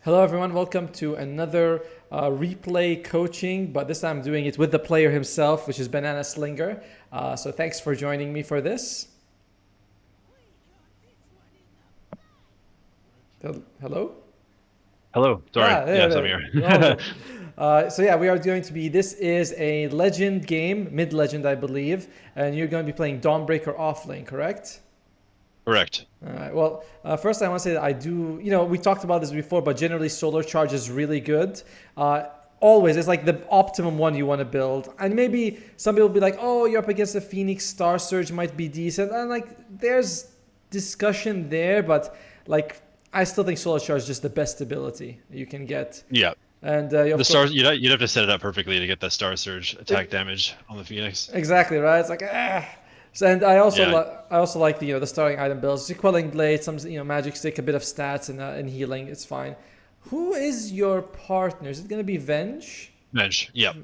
Hello, everyone. Welcome to another replay coaching, but this time I'm doing it with the player himself, which is Banana Slinger. So thanks for joining me for this. Hello? Hello. Sorry. Ah, there, Yes, I'm there. here. Welcome. So we are going to be, this is a legend game, mid-legend, I believe, and you're going to be playing Dawnbreaker Offlane, correct? Correct. All right. Well, first I want to say that I do. We talked about this before, but generally solar charge is really good. Uh, Always, it's like the optimum one you want to build. And maybe some people will be like, "Oh, you're up against a Phoenix Star Surge, might be decent." And like, there's discussion there, but like, I still think solar charge is just the best ability you can get. Yeah. And The of course, stars you'd have to set it up perfectly to get that Star Surge attack damage on the Phoenix. exactly right. It's like So, and I also Yeah. I also like the starting item builds. The Quelling Blade, some magic stick, a bit of stats and healing. It's fine. Who is your partner? Is it gonna be Venge? Bench. Yep.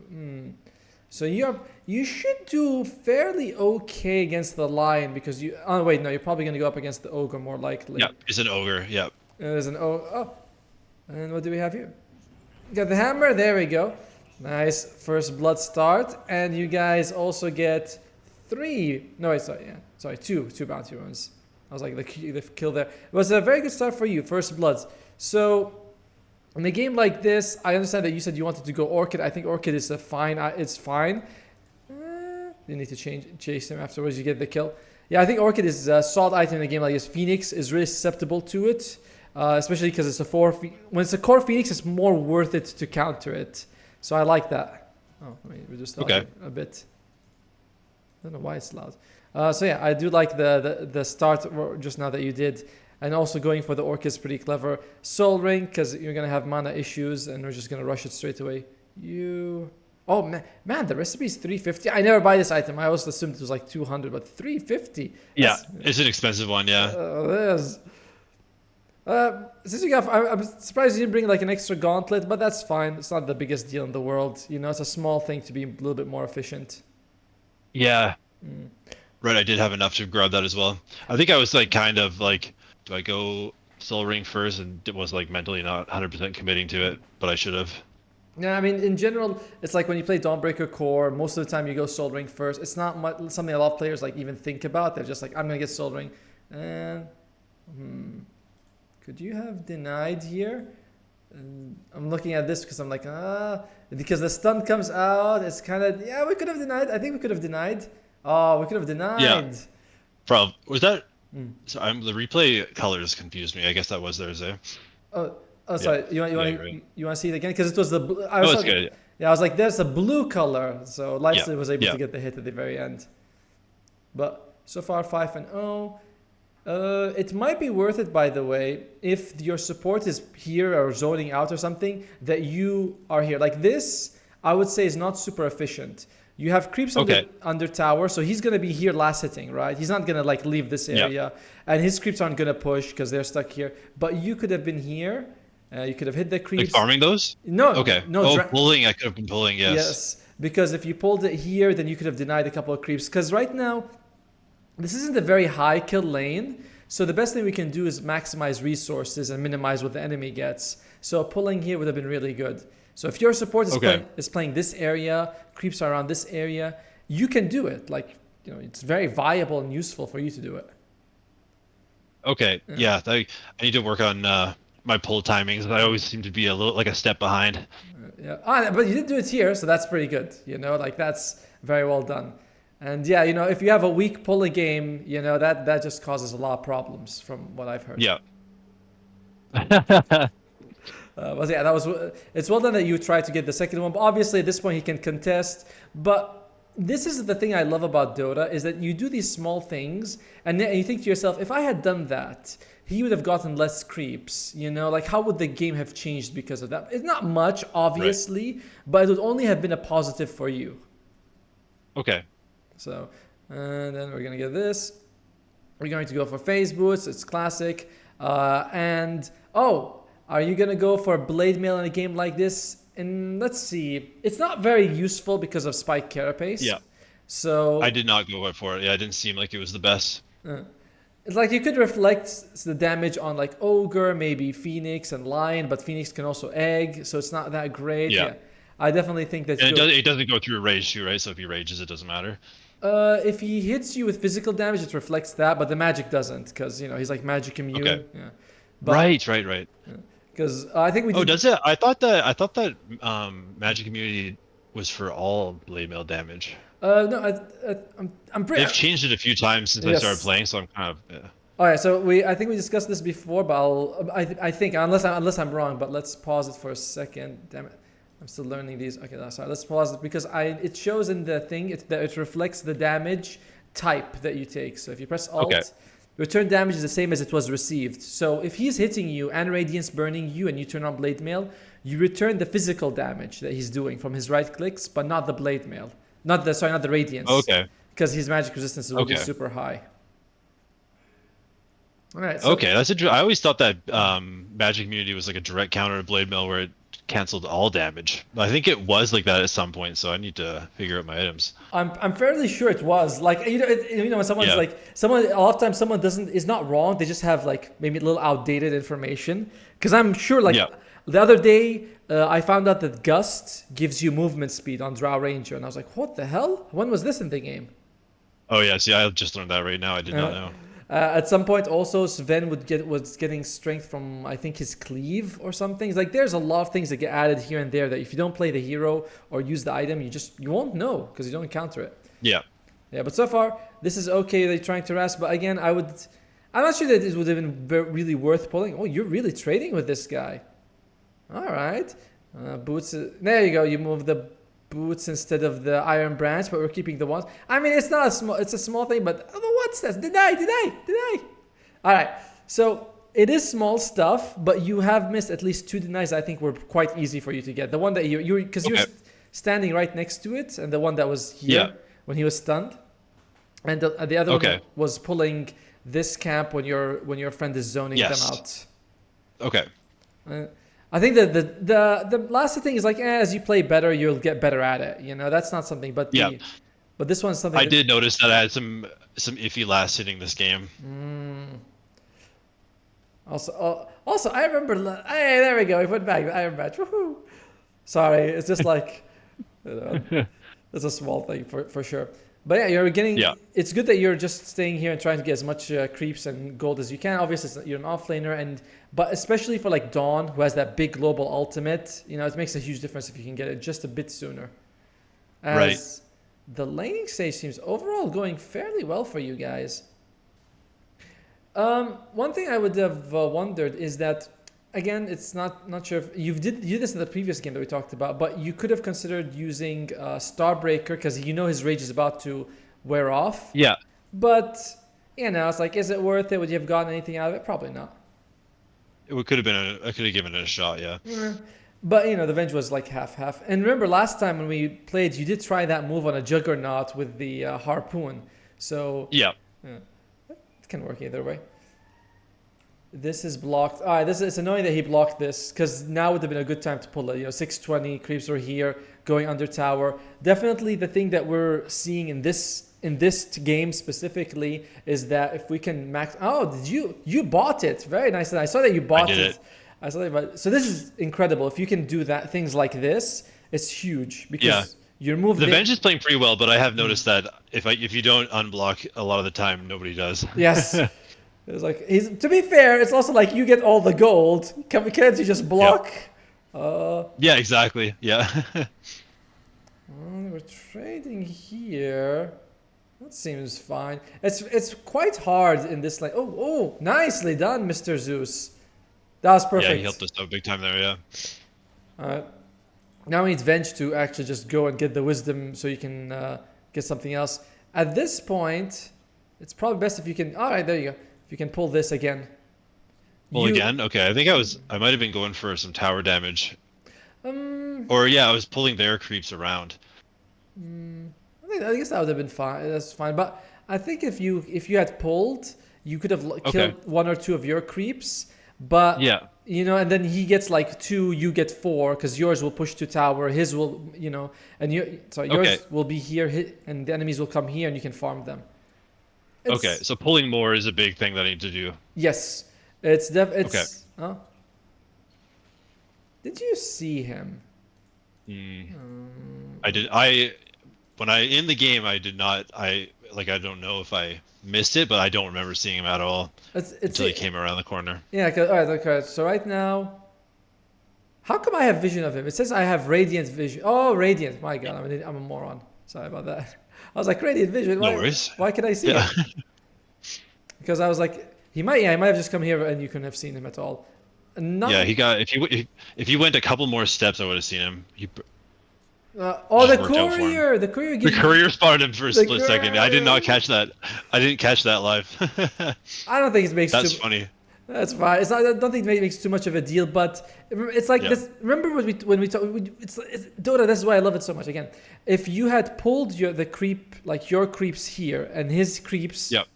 So you should do fairly okay against the lion because you. Oh wait, no, you're probably gonna go up against the ogre more likely. Yep. It's an ogre. Yep. There's an and what do we have here? Got the hammer. There we go. Nice first blood start, and you guys also get three. No, wait, sorry, yeah, sorry, two bounty runes. I was like the kill there. It was a very good start for you, first bloods. So in a game like this, I understand that you said you wanted to go Orchid. I think Orchid is a fine. It's fine. You need to chase him afterwards. You get the kill. Yeah, I think Orchid is a solid item in a game like this. Phoenix is really susceptible to it, especially because it's a when it's a core Phoenix, it's more worth it to counter it. So I like that. Oh, let me reduce the audio a bit. I don't know why it's loud. So yeah, I do like the start just now that you did. And also going for the Orc is pretty clever. Soul Ring, because you're going to have mana issues and we're just going to rush it straight away. Oh man, the recipe is 350. I never buy this item. I always assumed it was like 200, but 350. Yeah. It's an expensive one. Yeah. Since you got, I'm surprised you didn't bring like an extra gauntlet, but that's fine. It's not the biggest deal in the world. It's a small thing to be a little bit more efficient. Yeah. Right. I did have enough to grab that as well. I think I was like kind of like, do I go Soul Ring first? And it was like mentally not 100% committing to it, but I should have. Yeah, I mean, in general, it's like when you play Dawnbreaker Core, most of the time you go Soul Ring first. It's not something a lot of players like even think about. They're just like, I'm gonna get Soul Ring. And could you have denied here? I'm looking at this because I'm like, because the stun comes out. It's kind of, yeah, we could have denied. I think we could have denied. Oh, we could have denied. Yeah. Probably was that. So the replay colors confused me. I guess that was theirs there. Sorry. Yeah. You want to see it again? Because it was the. It's good. Yeah, I was like, there's a blue color. So Lightsley was able to get the hit at the very end. But so far 5-0. It might be worth it, by the way, if your support is here or zoning out or something, that you are here. Like this, I would say is not super efficient. You have creeps under tower, so he's going to be here last hitting, right? He's not going to like leave this area. And his creeps aren't going to push because they're stuck here. But you could have been here. You could have hit the creeps. Like farming those? No. Okay. No. Pulling. I could have been pulling, yes. Yes. Because if you pulled it here, then you could have denied a couple of creeps. Because right now, this isn't a very high kill lane. So the best thing we can do is maximize resources and minimize what the enemy gets. So pulling here would have been really good. So if your support is playing this area, creeps are around this area, you can do it. Like, it's very viable and useful for you to do it. Okay. Yeah. I need to work on my pull timings. I always seem to be a little like a step behind. Yeah. But you did do it here, so that's pretty good. Like that's very well done. And yeah, if you have a weak pulling game, that just causes a lot of problems from what I've heard. Yeah. But yeah, it's well done that you tried to get the second one. But obviously at this point he can contest. But this is the thing I love about Dota is that you do these small things and then you think to yourself, if I had done that, he would have gotten less creeps. Like how would the game have changed because of that? It's not much, obviously, but it would only have been a positive for you. Okay. So, and then we're going to get this. We're going to go for phase boots. It's classic. Are you going to go for blade mail in a game like this? And let's see. It's not very useful because of spike carapace. Yeah. So I did not go for it. Yeah, it didn't seem like it was the best. It's like you could reflect the damage on like Ogre, maybe Phoenix and Lion, but Phoenix can also egg, so it's not that great. Yeah. I definitely think that And it doesn't go through a rage too, right? So if he rages, it doesn't matter. if he hits you with physical damage, it reflects that, but the magic doesn't, because he's like magic immune. Okay. Yeah. Right. Because I think we Oh, did. does it? I thought that magic immunity was for all blade mail damage. No, I'm pretty. They've changed it a few times since I Yes. started playing, so I'm kind of yeah. All right, so I think we discussed this before, but I think unless I'm wrong, but let's pause it for a second. Damn it, I'm still learning these. Okay, no, sorry. Let's pause it because it shows in the thing that it reflects the damage type that you take. So if you press Alt, Okay. return damage is the same as it was received. So if he's hitting you and Radiance burning you, and you turn on Blade Mail, you return the physical damage that he's doing from his right clicks, but not the Blade Mail, not the Radiance. Okay. Because his magic resistance will be Okay. super high. All right. So, Okay, that's interesting. I always thought that magic immunity was like a direct counter to blade mail where it canceled all damage. I think it was like that at some point, so I need to figure out my items. I'm fairly sure it was like when someone's Yeah. like a lot of times someone is not wrong, they just have like maybe a little outdated information, because I'm sure like Yeah. the other day I found out that Gust gives you movement speed on Drow Ranger, and I was like, what the hell, when was this in the game? Oh yeah, see, I just learned that right now. I did not know. At some point also Sven was getting strength from, I think, his cleave or something. It's like there's a lot of things that get added here and there that if you don't play the hero or use the item, you won't know because you don't encounter it. Yeah. Yeah, but so far this is okay. They're trying to rest, but again, I'm not sure that this would have been really worth pulling. Oh, you're really trading with this guy. All right, boots. There you go. You move the boots instead of the iron branch, but we're keeping the ones. I mean, it's not a small. It's a small thing, but what's this? Deny. All right, so it is small stuff, but you have missed at least 2 denies. I think were quite easy for you to get. The one that because you're standing right next to it, and the one that was here when he was stunned, and the other one was pulling this camp when your friend is zoning them out. Okay. I think that the last thing is like as you play better, you'll get better at it. That's not something, but but this one's something. I did notice that I had some iffy last hitting this game. Also, I remember. Hey, there we go. We put back the iron badge. Woohoo! Sorry, it's just like it's a small thing for sure. But yeah, you're getting. Yeah. It's good that you're just staying here and trying to get as much creeps and gold as you can. Obviously, you're an offlaner, but especially for like Dawn, who has that big global ultimate, it makes a huge difference if you can get it just a bit sooner. As the laning stage seems overall going fairly well for you guys. One thing I would have wondered is that, again, it's not sure if you did this in the previous game that we talked about, but you could have considered using Starbreaker because his rage is about to wear off. Yeah. But it's like, is it worth it? Would you have gotten anything out of it? Probably not. It could have been. I could have given it a shot. Yeah. But the Venge was like half. And remember last time when we played, you did try that move on a Juggernaut with the harpoon. So Yeah. It can work either way. This is blocked. All right, it's annoying that he blocked this because now would have been a good time to pull it. 620 creeps are here, going under tower. Definitely the thing that we're seeing in this game specifically is that if we can max. Oh, did you bought it? Very nice. I saw that you bought it. I saw that. So this is incredible. If you can do that, things like this, it's huge because your move. The Venge is playing pretty well, but I have noticed that if you don't unblock a lot of the time, nobody does. Yes. It's like to be fair, it's also like you get all the gold. Can't you just block? Yeah, exactly. Yeah. We're trading here. That seems fine. It's quite hard in this lane. Oh, nicely done, Mr. Zeus. That was perfect. Yeah, he helped us out big time there. Yeah. Now we need Venge to actually just go and get the wisdom so you can get something else. At this point, it's probably best if you can. All right, there you go. If you can pull this again. Again? Okay, I think I might have been going for some tower damage. Or I was pulling their creeps around. I guess that would have been fine. That's fine. But I think if you had pulled, you could have killed 1 or 2 of your creeps. But and then he gets like 2, you get 4 because yours will push to tower. His will, and yours will be here, and the enemies will come here, and you can farm them. Okay, so pulling more is a big thing that I need to do. Yes, it's Okay. Oh, did you see him? Mm, I did. I when I in the game, I did not. I don't know if I missed it, but I don't remember seeing him at all It's until he came around the corner. yeah. All right, okay. So right now, how come I have vision of him? It says I have radiant vision. Oh, radiant. My God, I'm a moron. Sorry about that. I was like radiant vision. No Why? worries. Why can I see Yeah. him? Because I was like, he might. Yeah, he might have just come here and you couldn't have seen him at all. Yeah, Not. he got if he went a couple more steps, I would have seen him. It Oh, just the worked out for him. courier. The courier The gives me. courier spotted him for a The split second. I did not courier. catch that. I didn't catch that live. I don't think it makes That's too. funny. That's fine. It's not. I don't think it makes too much of a deal, but it's like Yeah. this. Remember when we talk? It's Dota. This is why I love it so much. Again, if you had pulled the creep, like your creeps here, and his creeps Yep.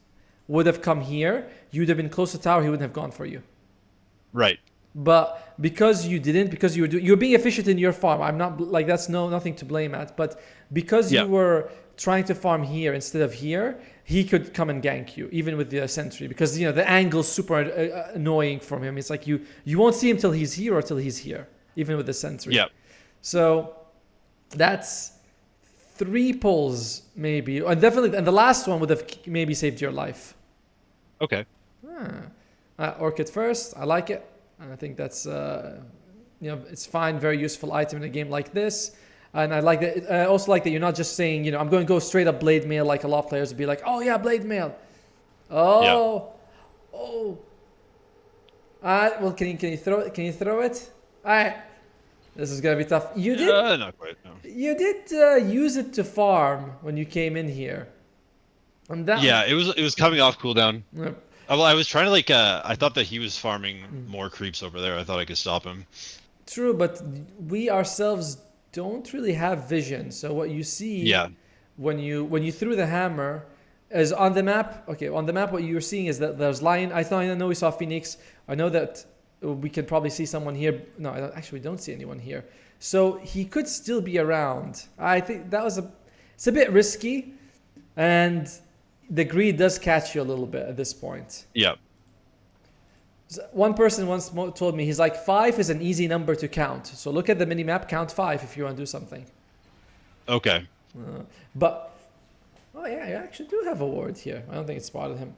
would have come here, you'd have been close to tower. He wouldn't have gone for you. Right. But because you didn't, because you're being efficient in your farm. I'm not like that's nothing to blame at. But because Yeah. you were trying to farm here instead of here, he could come and gank you, even with the sentry. Because the angle's super annoying from him. It's like you won't see him till he's here or till he's here, even with the sentry. Yep. So that's 3 pulls maybe, and definitely, and the last one would have maybe saved your life. Okay. Orchid first, I like it. And I think that's, it's fine, very useful item in a game like this. And I like that. I also like that you're not just saying, I'm going to go straight up blade mail like a lot of players would be like, oh yeah, blade mail. Oh, oh. Well, can you throw it? Can you throw it? All right. This is gonna be tough. You did. Not quite. No. You did use it to farm when you came in here. And that. Yeah, it was coming off cooldown. Yep. Well, I was trying to I thought that he was farming more creeps over there. I thought I could stop him. True, but we ourselves don't really have vision. So what you see Yeah. when you threw the hammer is on the map. Okay, on the map what you're seeing is that there's lion. I know we saw Phoenix. I know that we can probably see someone here. No, actually we don't see anyone here. So he could still be around. I think that was it's a bit risky, and the greed does catch you a little bit at this point. Yeah. One person once told me, he's like, 5 is an easy number to count. So look at the mini map, count 5 if you want to do something. Okay. But, oh yeah, you actually do have a ward here. I don't think it spotted him.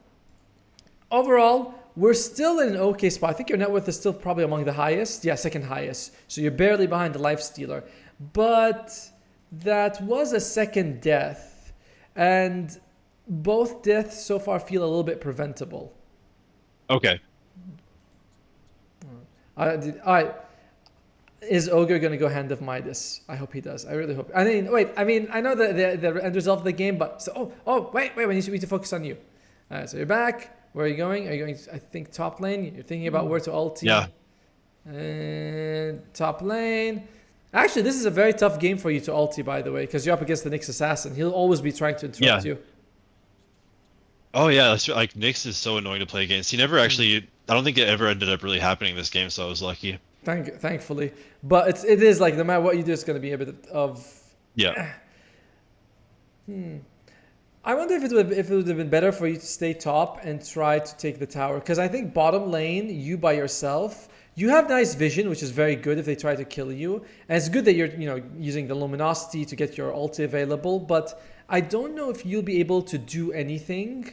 Overall, we're still in an okay spot. I think your net worth is still probably among the highest. Yeah, second highest. So you're barely behind the life stealer. But that was a second death. And both deaths so far feel a little bit preventable. Okay. Is Ogre going to go Hand of Midas? I hope he does. I really hope. I mean, I know the end result of the game, but wait, we need to focus on you. So you're back. Where are you going? Are you going, I think, top lane? You're thinking about where to ulti. Yeah. And top lane. Actually, this is a very tough game for you to ulti, by the way, because you're up against the Nyx Assassin. He'll always be trying to interrupt you. Oh yeah, that's like Nyx is so annoying to play against. He never actually. I don't think it ever ended up really happening this game, so I was lucky. Thankfully, but it is like no matter what you do, it's going to be a bit of. Yeah. I wonder if it would have been better for you to stay top and try to take the tower, because I think bottom lane, you by yourself, you have nice vision, which is very good if they try to kill you, and it's good that you're using the luminosity to get your ulti available. But I don't know if you'll be able to do anything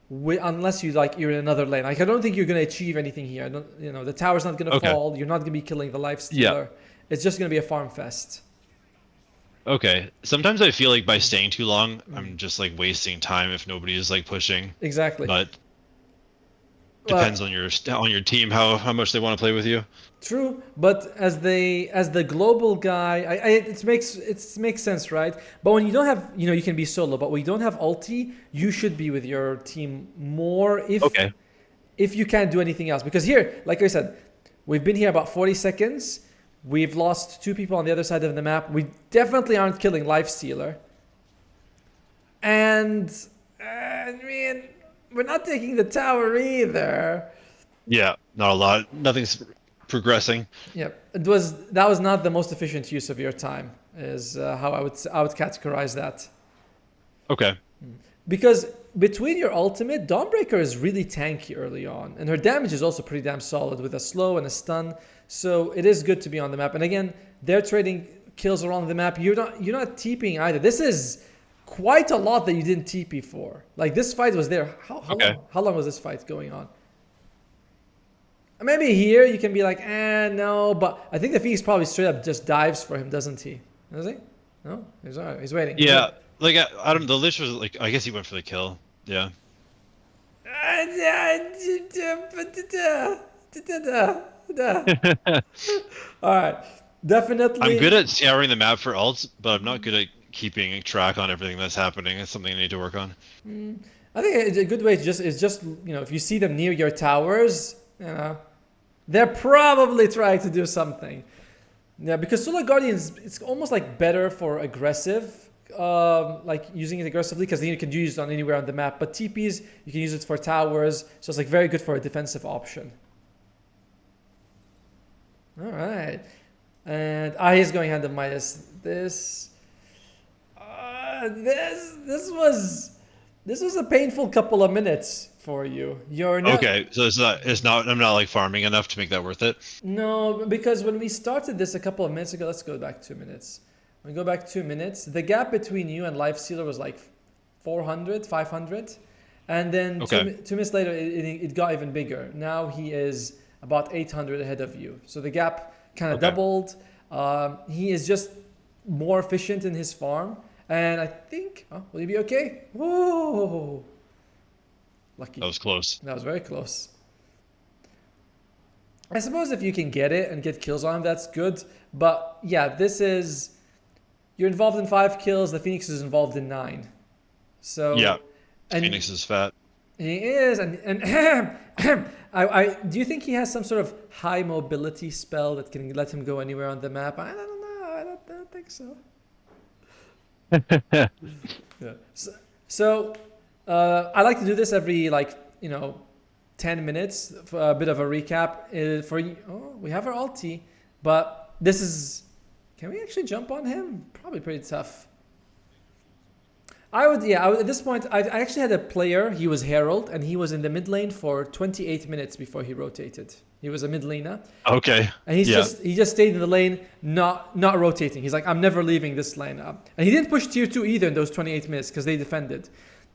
unless you're in another lane. Like I don't think you're going to achieve anything here. The tower's not going to fall. You're not going to be killing the life stealer. It's just going to be a farm fest. Okay. Sometimes I feel like by staying too long, I'm just like wasting time if nobody is like pushing. Exactly. But depends on your team how much they want to play with you. True, but as the global guy, it makes sense, right? But when you don't have, you can be solo. But when you don't have ulti, you should be with your team more if you can't do anything else. Because here, like I said, we've been here about 40 seconds. We've lost 2 people on the other side of the map. We definitely aren't killing Lifestealer. And I mean, we're not taking the tower either. Yeah, not a lot. Nothing's progressing. Yep, that was not the most efficient use of your time, is how I would categorize that. Okay. Because between your ultimate, Dawnbreaker is really tanky early on, and her damage is also pretty damn solid with a slow and a stun. So it is good to be on the map. And again, they're trading kills around the map. You're not TPing either. This is quite a lot that you didn't TP for. Like this fight was there. How long was this fight going on? Maybe here you can be like, no, but I think the Phoenix probably straight up just dives for him, doesn't he? Does he? No, he's alright. He's waiting. Yeah, like Adam, the Lich was like, I guess he went for the kill. Yeah. All right, definitely. I'm good at scouring the map for ults, but I'm not good at keeping track on everything that's happening. It's something I need to work on. I think a good way is just if you see them near your towers, they're probably trying to do something. Yeah, because Solar Guardians, it's almost like better for aggressive, like using it aggressively, because then you can use it on anywhere on the map. But TPs, you can use it for towers, so it's like very good for a defensive option. All right, and he's going hand of Midas. This was a painful couple of minutes for you. You're not, okay, so I'm not like farming enough to make that worth it. No, because when we started this a couple of minutes ago, let's go back 2 minutes. When we go back 2 minutes, the gap between you and Lifestealer was like 400, 500. And then Okay. 2 minutes later, it got even bigger. Now he is about 800 ahead of you. So the gap kind of doubled. He is just more efficient in his farm. And I think, will he be okay? Whoa! Lucky. That was close. That was very close. I suppose if you can get it and get kills on him, that's good. But yeah, you're involved in 5 kills. The Phoenix is involved in 9. So yeah, Phoenix is fat. He is, and do you think he has some sort of high mobility spell that can let him go anywhere on the map? I don't know. I don't think so. Yeah. So I like to do this every 10 minutes for a bit of a recap. We have our ulti, but this is. Can we actually jump on him? Probably pretty tough. I would at this point, I actually had a player, he was Herald, and he was in the mid lane for 28 minutes before he rotated. He was a mid laner. Okay. And he just stayed in the lane, not rotating. He's like, I'm never leaving this lane up. And he didn't push tier 2 either in those 28 minutes because they defended.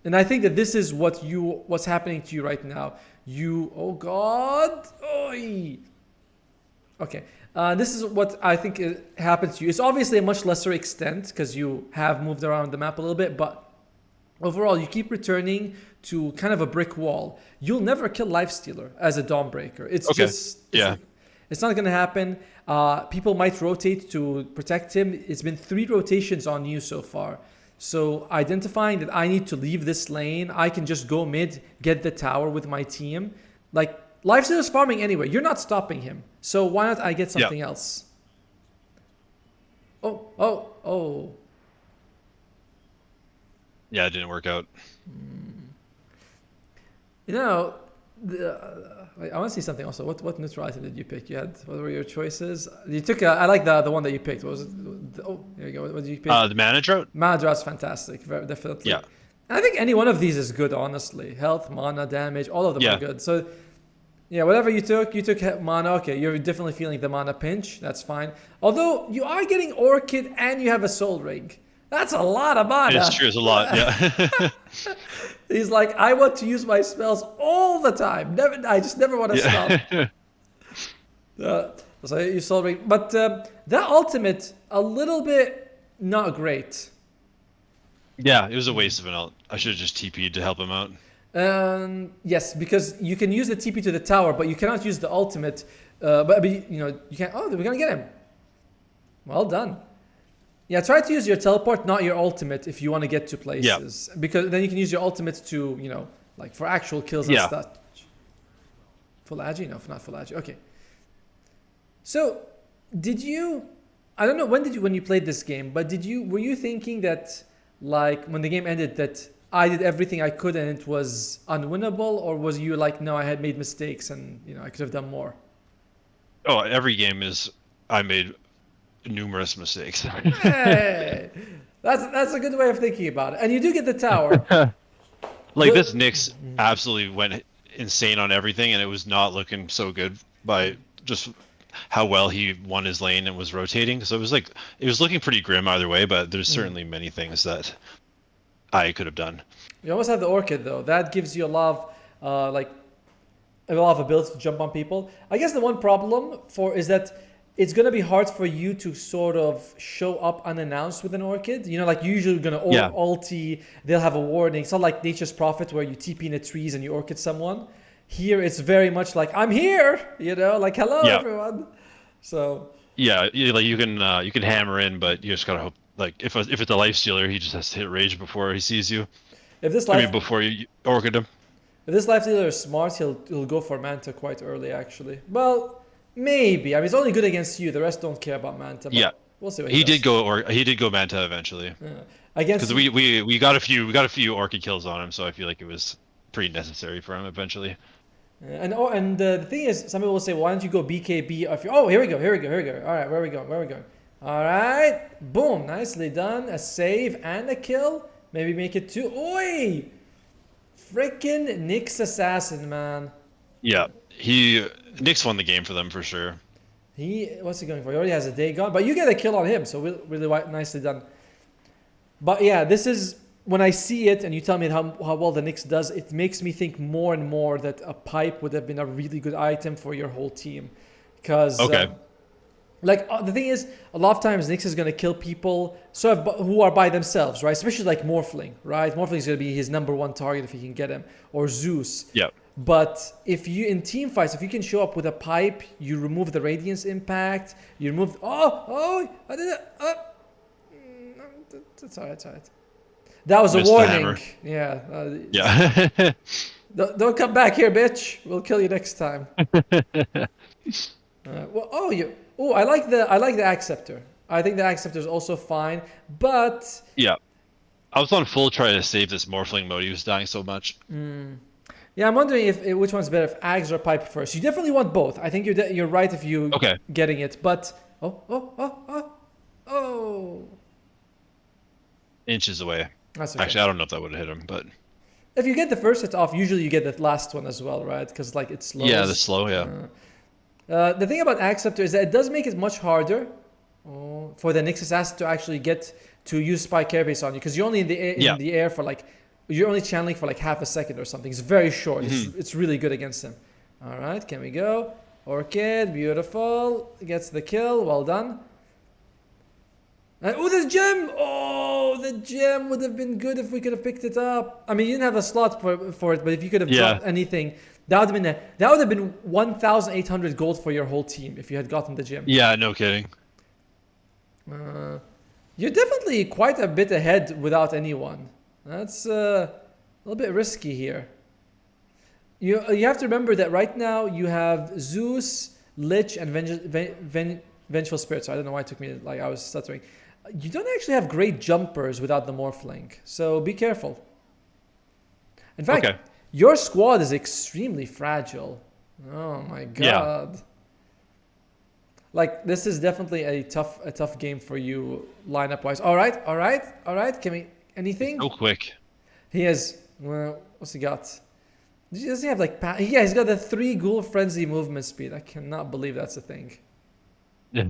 And I think that this is what's happening to you right now. Oh God. Oy. Okay. This is what I think happens to you. It's obviously a much lesser extent because you have moved around the map a little bit, but overall you keep returning to kind of a brick wall. You'll never kill Lifestealer as a Dawnbreaker. It's not going to happen. People might rotate to protect him. It's been 3 rotations on you so far. So identifying that I need to leave this lane, I can just go mid, get the tower with my team. Like, Lifestealer's farming anyway. You're not stopping him. So why not I get something else? Oh. Yeah, it didn't work out. I want to see something also. What neutral item did you pick? What were your choices? You took I like the one that you picked. What was it? Here you go. What did you pick? The mana drought? Mana drought's fantastic. Definitely. Yeah. And I think any one of these is good, honestly. Health, mana, damage, all of them are good. So yeah, whatever you took mana. Okay, you're definitely feeling the mana pinch. That's fine. Although you are getting Orchid and you have a Soul Ring. That's a lot of mana. It's true, it's a lot, yeah. He's like, I want to use my spells all the time. I just never want to stop. So you Soul Ring. But that ultimate, a little bit not great. Yeah, it was a waste of an ult. I should have just TP'd to help him out. Yes, because you can use the TP to the tower, but you cannot use the ultimate. But you can't. Oh, we're gonna get him. Well done. Yeah, try to use your teleport, not your ultimate, if you want to get to places. Yeah. Because then you can use your ultimate to, like for actual kills and stuff. Full agi? No, not full agi. Okay. So, I don't know when you played this game, but were you thinking that, like, when the game ended, that I did everything I could and it was unwinnable, or was you like, no, I had made mistakes and I could have done more? Oh, every game I made numerous mistakes. Hey, that's a good way of thinking about it. And you do get the tower. Like this Nyx absolutely went insane on everything, and it was not looking so good by just how well he won his lane and was rotating. So it was looking pretty grim either way, but there's certainly many things that I could have done. You almost have the Orchid though. That gives you a lot of like a lot of ability to jump on people. I guess the one problem for is that it's gonna be hard for you to sort of show up unannounced with an Orchid. You know, like you're usually gonna ulti, they'll have a warning. It's not like Nature's Prophet where you TP in the trees and you Orchid someone. Here it's very much like I'm here, you know, like hello everyone. So yeah, like you can hammer in, but you just gotta hope. Like if it's a life stealer, he just has to hit rage before he sees you. if this I life mean, before you Orchid him. if this life stealer is smart, he'll go for Manta quite early actually. Well, maybe. I mean, it's only good against you. The rest don't care about Manta. But Yeah, we'll see what he does. did go Manta eventually. Yeah. Against Because we got a few Orchid kills on him, so I feel like it was pretty necessary for him eventually. and the thing is, some people will say, why don't you go BKB? Oh, here we go. All right, where are we going? All right, boom, nicely done. A save and a kill. Maybe make it two. Oi! Freaking Nyx Assassin, man. Yeah, Nyx won the game for them for sure. What's he going for? He already has a day gone, but you get a kill on him, so really nicely done. But yeah, this is when I see it and you tell me how well the Nyx does, it makes me think more and more that a pipe would have been a really good item for your whole team. Because the thing is, a lot of times Nyx is going to kill people who are by themselves, right? Especially like Morphling, right? Morphling is going to be his #1 target if he can get him, or Zeus. Yeah. But if you in team fights, if you can show up with a pipe, you remove the radiance impact. You remove. I did it. It's alright. That was a warning. Yeah. Yeah. Don't come back here, bitch. We'll kill you next time. I like the Acceptor. I think the Acceptor is also fine, but yeah, I was on full try to save this Morphling mode. He was dying so much. Yeah, I'm wondering if which one's better, if Ags or Pipe first. You definitely want both. I think you're right if you getting it, but Inches away. That's okay. Actually, I don't know if that would have hit him, but if you get the first hit off, usually you get the last one as well, right? Because like it's slow. Yeah, the slow. Yeah. The thing about Acceptor is that it does make it much harder for the Nyx Assassin to actually get to use Spike Airbase on you, because you're only in the air for like. You're only channeling for like half a second or something. It's very short. It's really good against him. All right, can we go? Orchid, beautiful. Gets the kill. Well done. The gem! Oh, the gem would have been good if we could have picked it up. I mean, you didn't have a slot for it, but if you could have dropped anything, that would have been 1,800 gold for your whole team if you had gotten the gem. Yeah, no kidding. You're definitely quite a bit ahead without anyone. That's a little bit risky here. You have to remember that right now you have Zeus, Lich, and Vengeful Spirit. So I don't know why it took me like I was stuttering. You don't actually have great jumpers without the Morphling, so be careful. In fact, your squad is extremely fragile. Oh my god. Yeah. Like this is definitely a tough game for you lineup wise. All right. Can we? Anything? So quick. He has. Well, what's he got? Does he have like? Yeah, he's got the 3 Ghoul Frenzy movement speed. I cannot believe that's a thing. We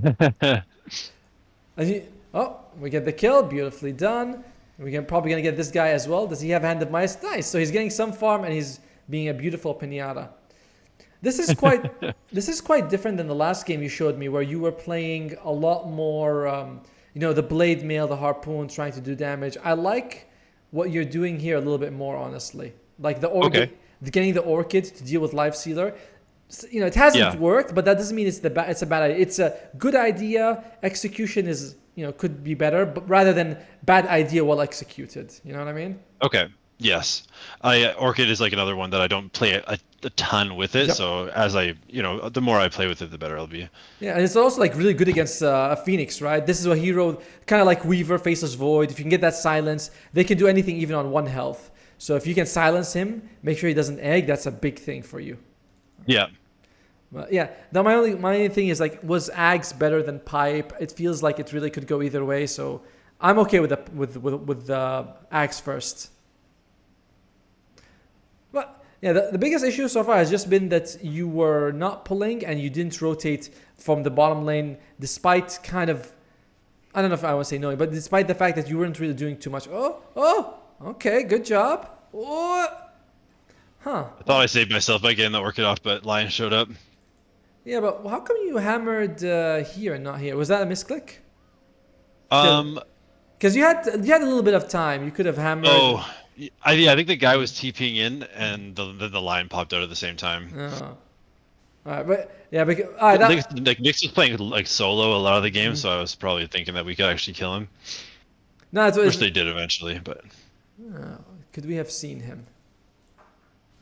get the kill. Beautifully done. We're probably gonna get this guy as well. Does he have Hand of Mice? Nice. So he's getting some farm and he's being a beautiful pinata. This is quite different than the last game you showed me, where you were playing a lot more. The blade mail, the harpoon, trying to do damage. I like what you're doing here a little bit more, honestly. Like getting the Orchid to deal with Life Sealer. It hasn't worked, but that doesn't mean it's a bad idea. It's a good idea. Execution is, could be better, but rather than bad idea well executed. You know what I mean? Okay. Yes. Orchid is like another one that I don't play a ton with it. Yep. So as the more I play with it, the better I'll be. Yeah, and it's also like really good against a Phoenix, right? This is a hero kind of like Weaver, Faceless Void. If you can get that silence, they can do anything even on 1 health. So if you can silence him, make sure he doesn't egg. That's a big thing for you. Yeah. Yeah. Now my only thing is like, was Ags better than Pipe? It feels like it really could go either way. So I'm okay with the Ags first. Yeah, the biggest issue so far has just been that you were not pulling and you didn't rotate from the bottom lane, despite kind of, I don't know if I want to say knowing, but despite the fact that you weren't really doing too much. Oh, okay, good job. Oh, huh. I thought I saved myself by getting that orchid off, but Lion showed up. Yeah, but how come you hammered here and not here? Was that a misclick? Um. Because you had a little bit of time. You could have hammered. Oh. I think the guy was TPing in, and the line popped out at the same time. Oh. All right, but yeah, because all right, Nyx was playing like solo a lot of the game, so I was probably thinking that we could actually kill him. no, Which they did eventually, but could we have seen him?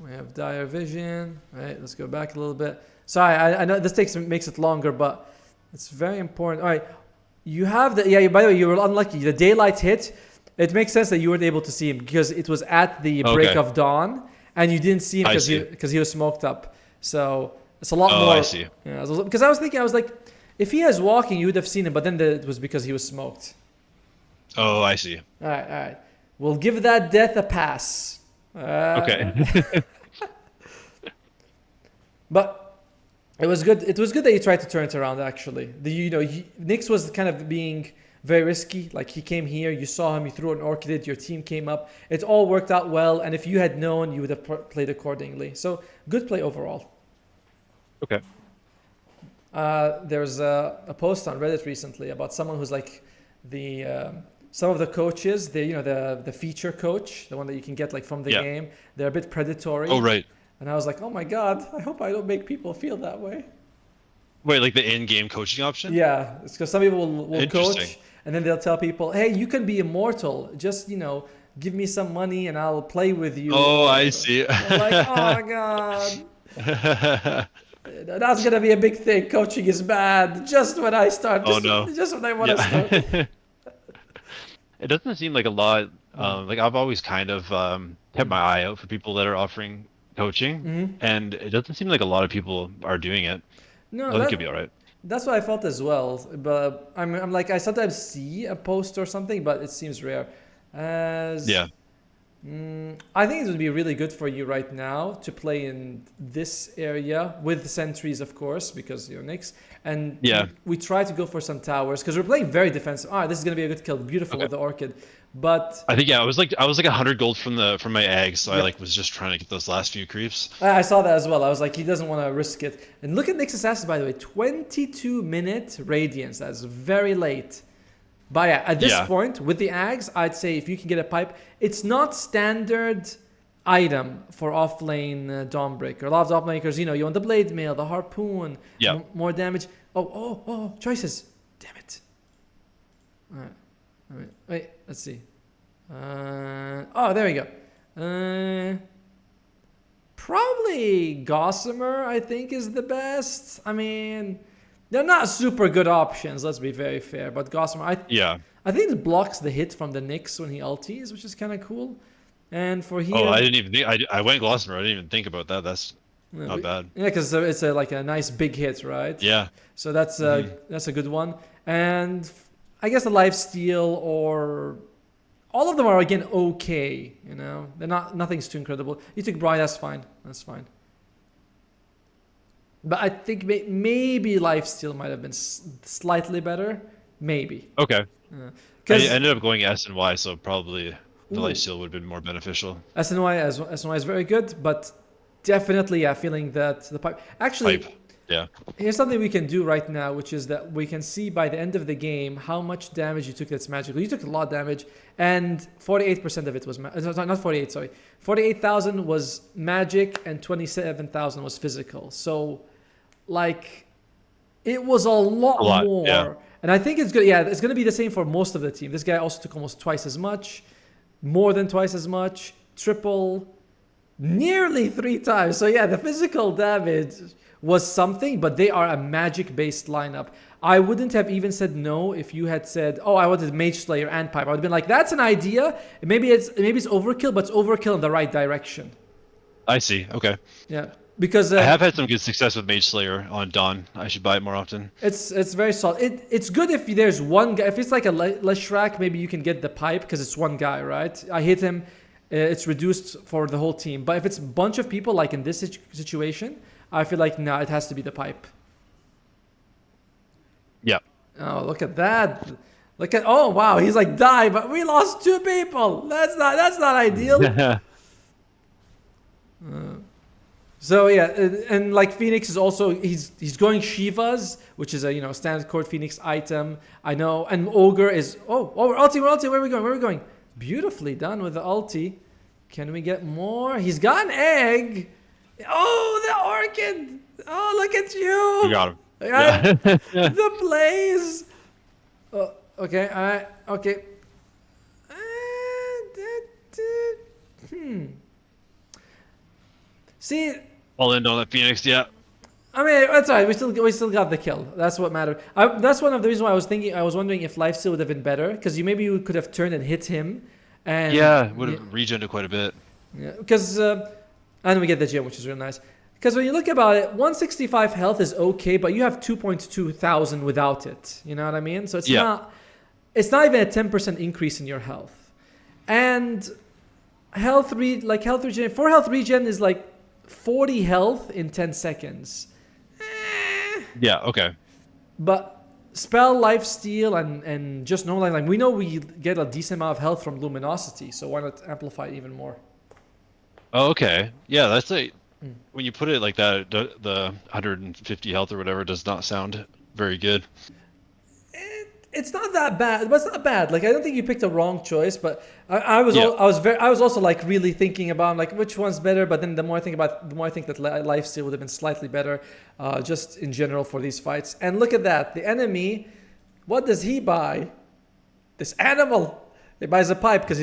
We have dire vision. All right, let's go back a little bit. Sorry, I know this makes it longer, but it's very important. All right, you have the By the way, you were unlucky. The daylight hit. It makes sense that you weren't able to see him because it was at the break of dawn, and you didn't see him because he was smoked up. So it's a lot more. Oh, I see. Yeah, because I was thinking, I was like, if he has walking, you would have seen him, but then it was because he was smoked. Oh, I see. All right. We'll give that death a pass. Okay. But it was good. It was good that you tried to turn it around. Actually, Nyx was kind of being very risky. Like he came here, you saw him, you threw an orchid, your team came up. It all worked out well, and if you had known, you would have played accordingly. So good play overall. Okay. There's a post on Reddit recently about someone who's like some of the coaches, the feature coach, the one that you can get like from the game. They're a bit predatory. Oh, right. And I was like, oh my god, I hope I don't make people feel that way. Wait, like the in-game coaching option? Yeah, it's because some people will coach, and then they'll tell people, hey, you can be immortal. Just, give me some money and I'll play with you. Oh, I see. I'm like, oh my god. That's going to be a big thing. Coaching is bad. Just when I start. Just when I want to start. It doesn't seem like a lot. Like I've always kind of kept my eye out for people that are offering coaching, and it doesn't seem like a lot of people are doing it. No, I think it'd be all right. That's what I felt as well. But I'm like, I sometimes see a post or something, but it seems rare. I think it would be really good for you right now to play in this area with sentries, of course, because you're Nyx. And we try to go for some towers because we're playing very defensive. This is gonna be a good kill. Beautiful with the orchid. But I think I was like 100 gold from my eggs, so I was just trying to get those last few creeps. I saw that as well. I was like, he doesn't want to risk it. And look at Nyx's assassin, by the way, 22-minute radiance. That's very late. But yeah, at this point with the Ags, I'd say if you can get a pipe, it's not standard item for offlane Dawnbreaker. A lot of Dawnbreakers, you want the blade mail, the harpoon, more damage. Oh, choices. Damn it. All right. Wait, let's see. There we go. Probably Gossamer, I think, is the best. I mean, they're not super good options, let's be very fair. But Gossamer, I think it blocks the hit from the Nyx when he ulties, which is kind of cool. And for here... I didn't even think... I went Gossamer. I didn't even think about that. That's not bad. Yeah, because it's like a nice big hit, right? Yeah. So that's a good one. And I guess the lifesteal or... All of them are, again, okay, They're nothing's too incredible. You took Bright, that's fine. That's fine. But I think maybe lifesteal might have been slightly better. Maybe. Okay. I ended up going S and Y, so probably the lifesteal would have been more beneficial. S and Y is very good, but definitely, feeling that the pipe... Actually... Pipe. Yeah. Here's something we can do right now, which is that we can see by the end of the game how much damage you took that's magical. You took a lot of damage, and 48% of it was... not 48, sorry. 48,000 was magic, and 27,000 was physical. So, it was a lot more. Yeah. And I think it's good. Yeah, it's going to be the same for most of the team. This guy also took almost twice as much, more than twice as much, triple, nearly 3 times. So, yeah, the physical damage... was something, but they are a magic-based lineup. I wouldn't have even said no if you had said, I wanted Mage Slayer and Pipe. I would have been like, that's an idea. Maybe it's overkill, but it's overkill in the right direction. I see. Okay. Yeah, because I have had some good success with Mage Slayer on Dawn. I should buy it more often. It's very solid. It's good if there's one guy. If it's like a Leshrac, maybe you can get the Pipe because it's one guy, right? I hit him, it's reduced for the whole team. But if it's a bunch of people, like in this situation, I feel like no, it has to be the pipe. Yeah. Oh, look at that! Look at oh wow, he's like die, but we lost 2 people. That's not ideal. So yeah, and like Phoenix is also he's going Shivas, which is a standard core Phoenix item. I know, and Ogre is we're ulti, where are we going? Where are we going? Beautifully done with the ulti. Can we get more? He's got an egg. Oh, the orchid. Oh, look at you. We got him. Yeah. The blaze. Okay, all right, okay. See, All in on that Phoenix, yeah. I mean, that's all right. We still got the kill. That's what mattered. That's one of the reasons why I was wondering if lifesteal would have been better, because you could have turned and hit him, and Would have regened quite a bit. Yeah, because and we get the gem, which is really nice. Because when you look about it, 165 health is okay, but you have 2.2 thousand without it. You know what I mean? So it's not even a 10% increase in your health, and health regen. 4 health regen is like 40 health in 10 seconds. Yeah, okay. But spell, lifesteal, and just normal, like we know we get a decent amount of health from luminosity, so why not amplify it even more? Oh, okay. Yeah, that's when you put it like that, the 150 health or whatever does not sound very good. It's not that bad, but it's not bad. Like I don't think you picked a wrong choice, but I was also like really thinking about like which one's better. But then the more I think about, the more I think that lifesteal would have been slightly better, just in general for these fights. And look at that, the enemy. What does he buy? This animal. He buys a pipe because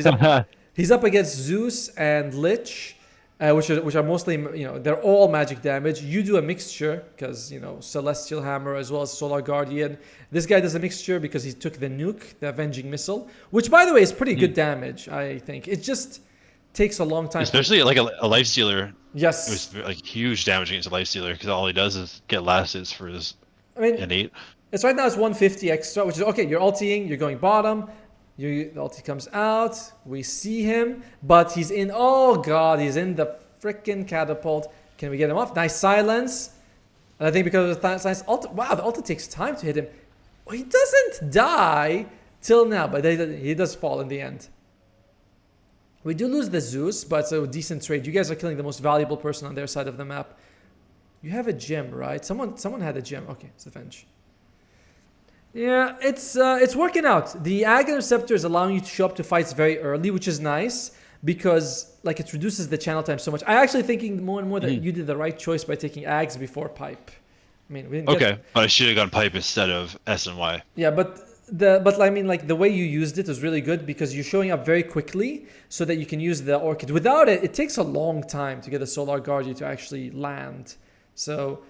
he's up against Zeus and Lich. Which are mostly, they're all magic damage. You do a mixture because, Celestial Hammer as well as Solar Guardian. This guy does a mixture because he took the nuke, the Avenging Missile, which, by the way, is pretty good damage, I think. It just takes a long time. Especially like a Life Stealer. Yes. It was like huge damage against a Life Stealer because all he does is get last hits for his innate. It's right now it's 150 extra, which is okay. You're ultiing, you're going bottom. The ulti comes out, we see him, but he's in, oh god, he's in the freaking catapult. Can we get him off? Nice silence. And I think because of the silence, wow, the ulti takes time to hit him. Well, he doesn't die till now, but he does fall in the end. We do lose the Zeus, but it's a decent trade. You guys are killing the most valuable person on their side of the map. You have a gem, right? Someone had a gem. Okay, it's the Venge. Yeah, it's working out. The Aghanim Scepter is allowing you to show up to fights very early, which is nice because like it reduces the channel time so much. I'm actually thinking more and more that you did the right choice by taking Ags before Pipe. I mean, we didn't but I should have gone Pipe instead of S and Y. Yeah, but I mean, like the way you used it is really good because you're showing up very quickly so that you can use the Orchid. Without it, it takes a long time to get the Solar Guardian to actually land. So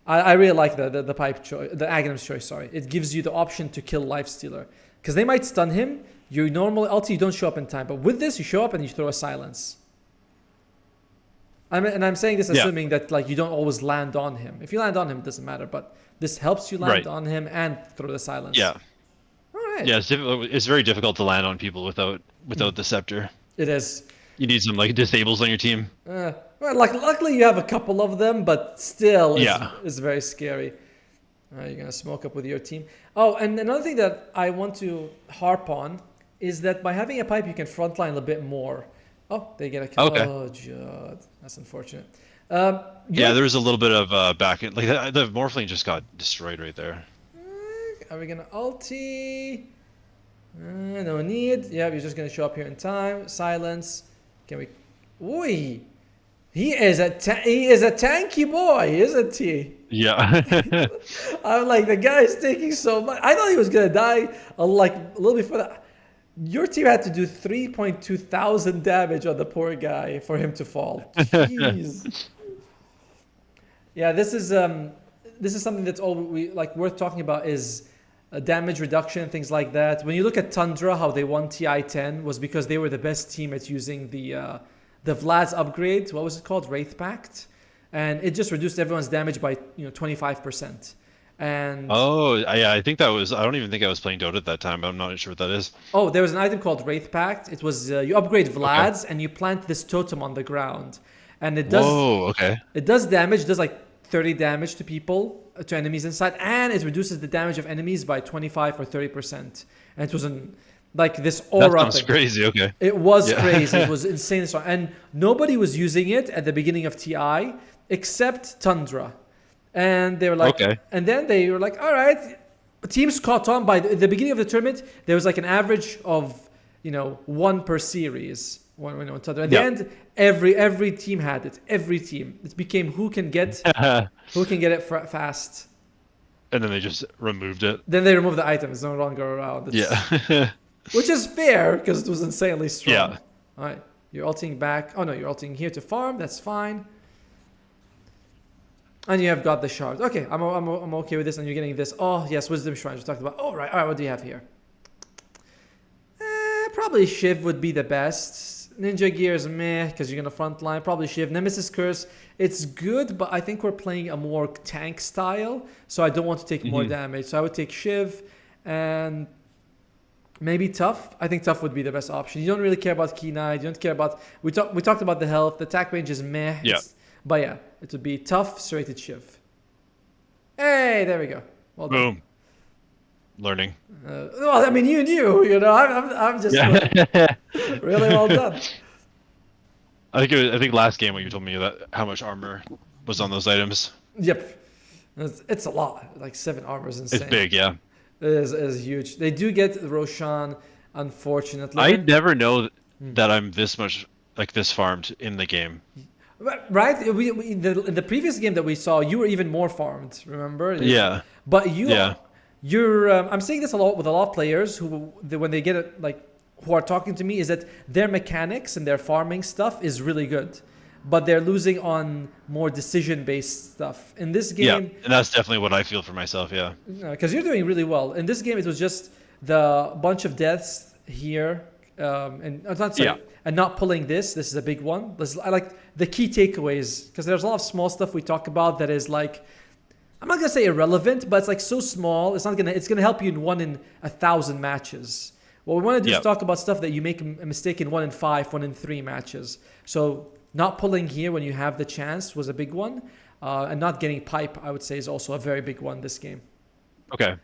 I really like the Pipe choice, the Aghanim's choice. Sorry, it gives you the option to kill Lifestealer because they might stun him. Your normal ulti, you don't show up in time, but with this, you show up and you throw a silence. I'm saying this assuming that like you don't always land on him. If you land on him, it doesn't matter. But this helps you land on him and throw the silence. Yeah. All right. Yeah, it's very difficult to land on people without the scepter. It is. You need some like disables on your team. Well, luckily you have a couple of them, but still, it's very scary. You're gonna smoke up with your team. Oh, and another thing that I want to harp on is that by having a pipe, you can frontline a bit more. Oh, they get a kill. Okay. Oh, Judd. That's unfortunate. There was a little bit of back end. Like the Morphling just got destroyed right there. Are we gonna ulti? No need. Yeah, you're just gonna show up here in time. Silence. Can we? Oi! He is a tanky boy, isn't he? Yeah. I'm like, the guy is taking so much. I thought he was gonna die like a little before that. Your team had to do 3.2 thousand damage on the poor guy for him to fall. Jeez. Yeah, this is something that's all we like worth talking about is damage reduction and things like that. When you look at Tundra, how they won TI-10 was because they were the best team at using the Vlad's upgrade. What was it called? Wraith Pact, and it just reduced everyone's damage by 25%. And Oh, yeah, I think that was. I don't even think I was playing Dota at that time, but I'm not sure what that is. oh, there was an item called Wraith Pact. It was you upgrade Okay. Vlad's and you plant this totem on the ground, and Whoa. Okay. it does damage. It does like 30 damage to people, to enemies inside, and it reduces the damage of enemies by 25 or 30%. And it was like this That aura sounds thing. crazy. Okay. It was crazy. It Yeah. was insane. And nobody was using it at the beginning of TI except Tundra. And they were like, Okay. and then they were like, all right, teams caught on by the beginning of the tournament. There was like an average of, one per series. One Tundra. At the Yeah. end, every team had it. Every team. It became who can get it fast. And then they just removed it. Then they removed the item. It's no longer around. Yeah. Which is fair because it was insanely strong. Yeah. All right. You're ulting back. Oh no, you're ulting here to farm. That's fine. And you have got the shards. Okay, I'm okay with this. And you're getting this. Oh yes, wisdom shrines we talked about. All right. All right. What do you have here? Probably Shiv would be the best. Ninja Gear is meh because you're gonna frontline. Probably Shiv. Nemesis Curse. It's good, but I think we're playing a more tank style, so I don't want to take more damage. So I would take Shiv and maybe Tough. I think Tough would be the best option. You don't really care about Key Knight. You don't care about. We talked about the health. The attack range is meh. Yeah. But yeah, it would be Tough, Serrated Shiv. Hey, there we go. Well done. Boom. Learning. Well, I mean, you knew. I'm just really well done. I think last game when you told me that how much armor was on those items. Yep. It's a lot. Like 7 armor is insane. It's big, yeah. It is huge. They do get Roshan, unfortunately. I never know that I'm this much like this farmed in the game. Right? In the previous game that we saw, you were even more farmed, remember? Yeah. But Yeah. you're I'm seeing this a lot with a lot of players when they get it, like, who are talking to me, is that their mechanics and their farming stuff is really good, but they're losing on more decision-based stuff. In this game, Yeah, and that's definitely what I feel for myself. Yeah. because you're doing really well. In this game, it was just the bunch of deaths here, and and not pulling this. This is a big one. I like the key takeaways, because there's a lot of small stuff we talk about that is like, I'm not gonna say irrelevant, but it's like so small. It's gonna help you in 1 in 1,000 matches. What we want to do is talk about stuff that you make a mistake in 1 in 5, 1 in 3 matches. So not pulling here when you have the chance was a big one, and not getting pipe, I would say, is also a very big one this game. Okay.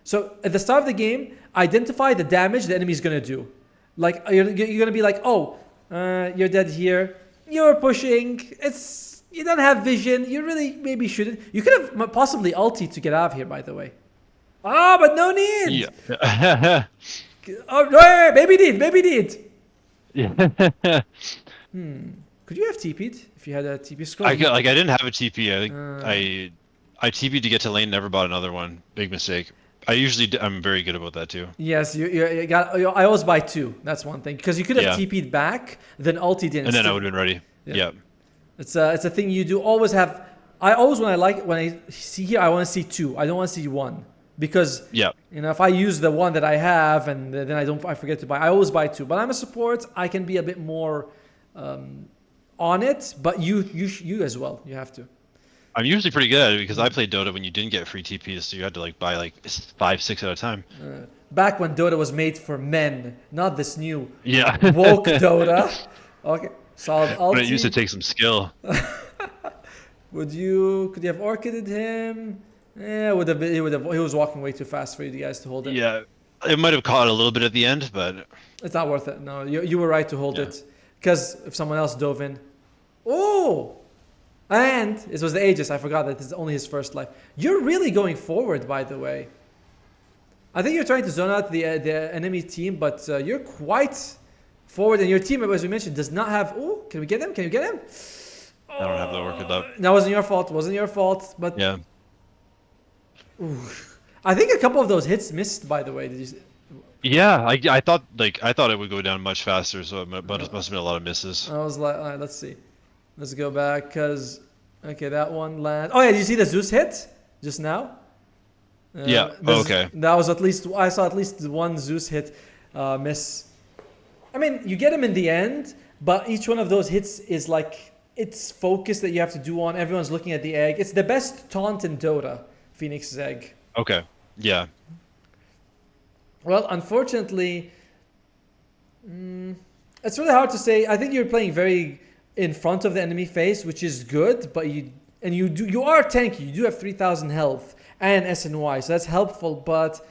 So at the start of the game, identify the damage the enemy is gonna do. Like you're gonna be like, oh, you're dead here. You're pushing. You don't have vision. You really maybe shouldn't. You could have possibly ulti to get out of here, by the way. Ah, but no need. Yeah. Oh, no, maybe need. Yeah. Could you have TP'd if you had a TP scroll? I didn't have a TP. I think I TP'd to get to lane. Never bought another one. Big mistake. I'm very good about that too. Yes, you got. I always buy 2. That's one thing, because you could have TP'd back, then ultied in. And then I would have been ready. Yeah. It's a thing you do. Always have. I always when I see here, I want to see 2. I don't want to see 1, because if I use the one that I have and then I forget to buy. I always buy 2. But I'm a support. I can be a bit more on it. But you as well. You have to. I'm usually pretty good at it because I played Dota when you didn't get free TPs, so you had to like buy like 5, 6 at a time. Back when Dota was made for men, not this new woke Dota. Okay, solid ulti. But it used to take some skill. Could you have orchided him? Yeah, he was walking way too fast for you guys to hold him. Yeah, it might have caught a little bit at the end, but it's not worth it. No, you were right to hold it, because if someone else dove in, oh. And it was the Aegis. I forgot that it's only his first life. You're really going forward, by the way. I think you're trying to zone out the enemy team, but you're quite forward. And your team, as we mentioned, does not have... Oh, can we get him? Can you get him? I don't have the Orchid up. That wasn't your fault. Wasn't your fault. But yeah. Ooh. I think a couple of those hits missed, by the way. Did you see? Yeah, I thought it would go down much faster, but it must have been a lot of misses. I was like, all right, let's see. Let's go back, because... Okay, that one land. Oh, yeah, did you see the Zeus hit just now? Yeah, okay. That was I saw at least one Zeus hit miss. I mean, you get him in the end, but each one of those hits is like, it's focus that you have to do on. Everyone's looking at the egg. It's the best taunt in Dota. Phoenix's egg. Okay. Yeah. Well, unfortunately, it's really hard to say. I think you're playing very in front of the enemy face, which is good, but you are tanky. You do have 3,000 health and SNY, so that's helpful, but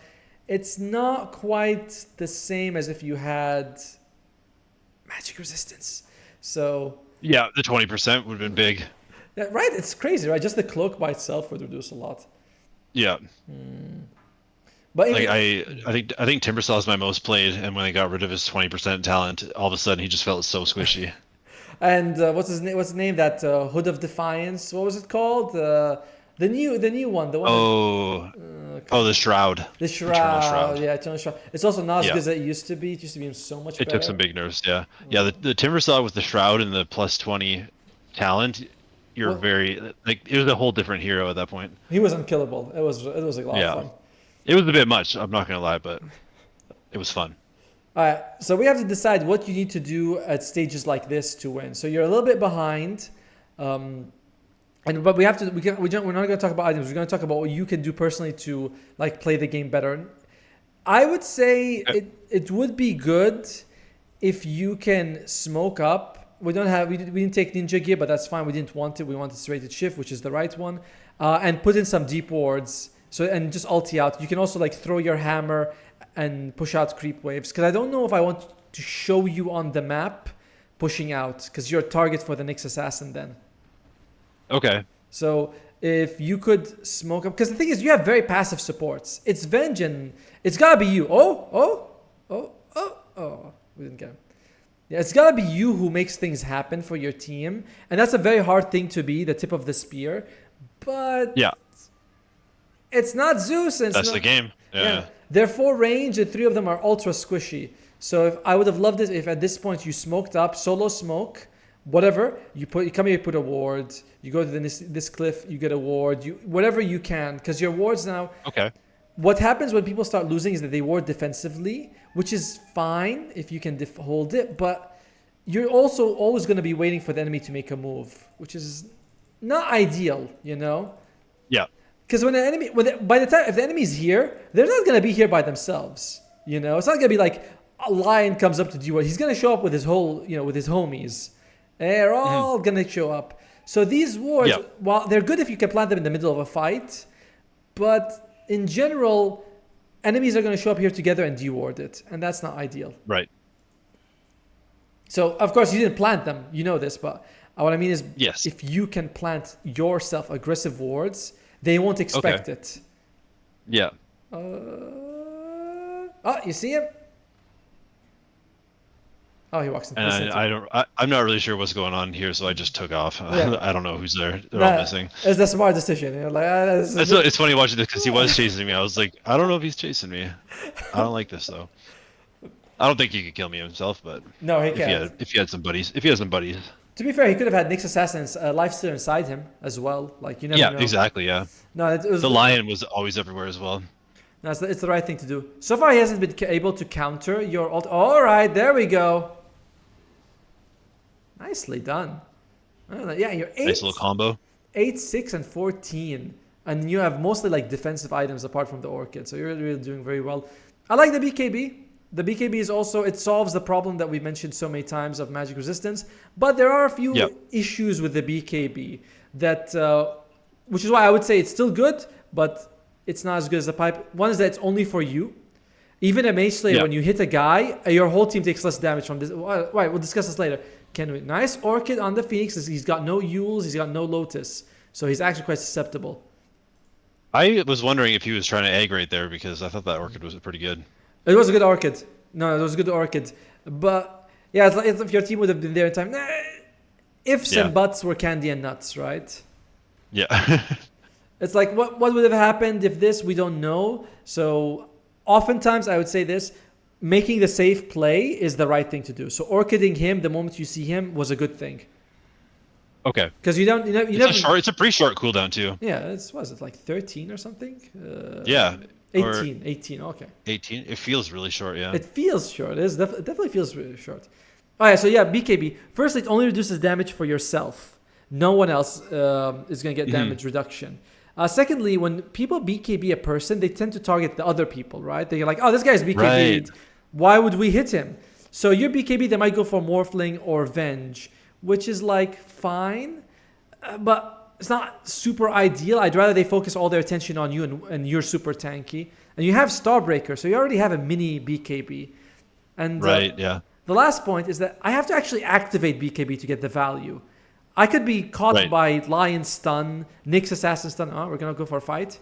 it's not quite the same as if you had magic resistance. So Yeah, the 20% would have been big. yeah, right, it's crazy, right? Just the cloak by itself would reduce a lot. Yeah. But Like I think Timbersaw is my most played, and when they got rid of his 20% talent, all of a sudden he just felt so squishy. and what's his name? What's the name? That Hood of Defiance. What was it called? The new one. The one. The Shroud. The Eternal Shroud. Yeah, Eternal Shroud. It's also not as Yeah. good as it used to be. It used to be so much It better. took some big nerfs, yeah. Yeah, the Timbersaw with the Shroud and the plus 20 talent, you're Well- very like it was a whole different hero at that point. He was unkillable. It was a lot Yeah. of fun. It was a bit much, I'm not gonna lie, but it was fun. All right, so we have to decide what you need to do at stages like this to win. So you're a little bit behind, but we have to. We're not going to talk about items. We're going to talk about what you can do personally to like play the game better. I would say it would be good if you can smoke up. We didn't take ninja gear, but that's fine. We didn't want it. We wanted serrated shift, which is the right one, and put in some deep wards. So and just ulti out. You can also like throw your hammer and push out creep waves. Because I don't know if I want to show you on the map pushing out, because you're a target for the Nyx assassin then. Okay. So if you could smoke up, because the thing is you have very passive supports. It's Venge and it's gotta be you. Oh, we didn't get him. Yeah, it's gotta be you who makes things happen for your team, and that's a very hard thing to be, the tip of the spear. But Yeah. it's not Zeus. And That's the game. Yeah. They're 4 range, and 3 of them are ultra squishy. So if I would have loved it if at this point you smoked up, solo smoke, whatever. You come here, you put a ward. You go to this cliff, you get a ward. Whatever you can, because your wards now. Okay. What happens when people start losing is that they ward defensively, which is fine if you can hold it, but you're also always going to be waiting for the enemy to make a move, which is not ideal, you know? Yeah. Because when the enemy, by the time if the enemy's here, they're not gonna be here by themselves. You know, it's not gonna be like a lion comes up to do what he's gonna show up with his whole, with his homies. They're all gonna show up. So these wards, while they're good if you can plant them in the middle of a fight, but in general, enemies are gonna show up here together and deward it, and that's not ideal. Right. So of course you didn't plant them, you know this, but what I mean is, Yes. if you can plant yourself aggressive wards, they won't expect it. Yeah. Oh, you see him? Oh, he walks in. And I'm not really sure what's going on here, so I just took off. Yeah. I don't know who's there. They're all missing. It's the smart decision. You're like, It's funny watching this because he was chasing me. I was like, I don't know if he's chasing me. I don't like this though. I don't think he could kill me himself, but no, he can't. If he had some buddies, if he had some buddies. To be fair, he could have had Nyx Assassin's Lifestealer inside him as well. Like you never know. Yeah, exactly. Yeah. No, it was The lion was always everywhere as well. No, it's the right thing to do. So far, he hasn't been able to counter your ult. All right, there we go. Nicely done. Yeah, you're 8. Nice little combo. 8, 6, and 14. And you have mostly like defensive items apart from the Orchid. So you're really doing very well. I like the BKB. The BKB is also, it solves the problem that we mentioned so many times of magic resistance. But there are a few issues with the BKB that, which is why I would say it's still good, but it's not as good as the pipe. One is that it's only for you. Even a Mage Slayer, when you hit a guy, your whole team takes less damage from this. Right, we'll discuss this later. Nice Orchid on the Phoenix. He's got no Yules, he's got no Lotus. So he's actually quite susceptible. I was wondering if he was trying to egg right there because I thought that Orchid was pretty good. It was a good Orchid. No, it was a good Orchid. But yeah, it's like if your team would have been there in time. Ifs and buts were candy and nuts, right? Yeah. It's like what would have happened if this, we don't know. So oftentimes I would say this, making the safe play is the right thing to do. So Orchiding him the moment you see him was a good thing. Okay. Because you never. It's a pretty short cooldown too. Yeah, was it like 13 or something? Yeah. 18, okay. 18. It feels really short, yeah. It feels short. It definitely feels really short. Oh yeah, so yeah, BKB. First, it only reduces damage for yourself. No one else is going to get damage reduction. Secondly, when people BKB a person, they tend to target the other people, right? They're like, oh, this guy's BKB'd. Right. Why would we hit him? So your BKB, they might go for Morphling or Venge, which is like fine, but it's not super ideal. I'd rather they focus all their attention on you and you're super tanky. And you have Starbreaker, so you already have a mini BKB. And Right, yeah. the last point is that I have to actually activate BKB to get the value. I could be caught Right. by Lion Stun, Nyx Assassin Stun. Oh, we're going to go for a fight.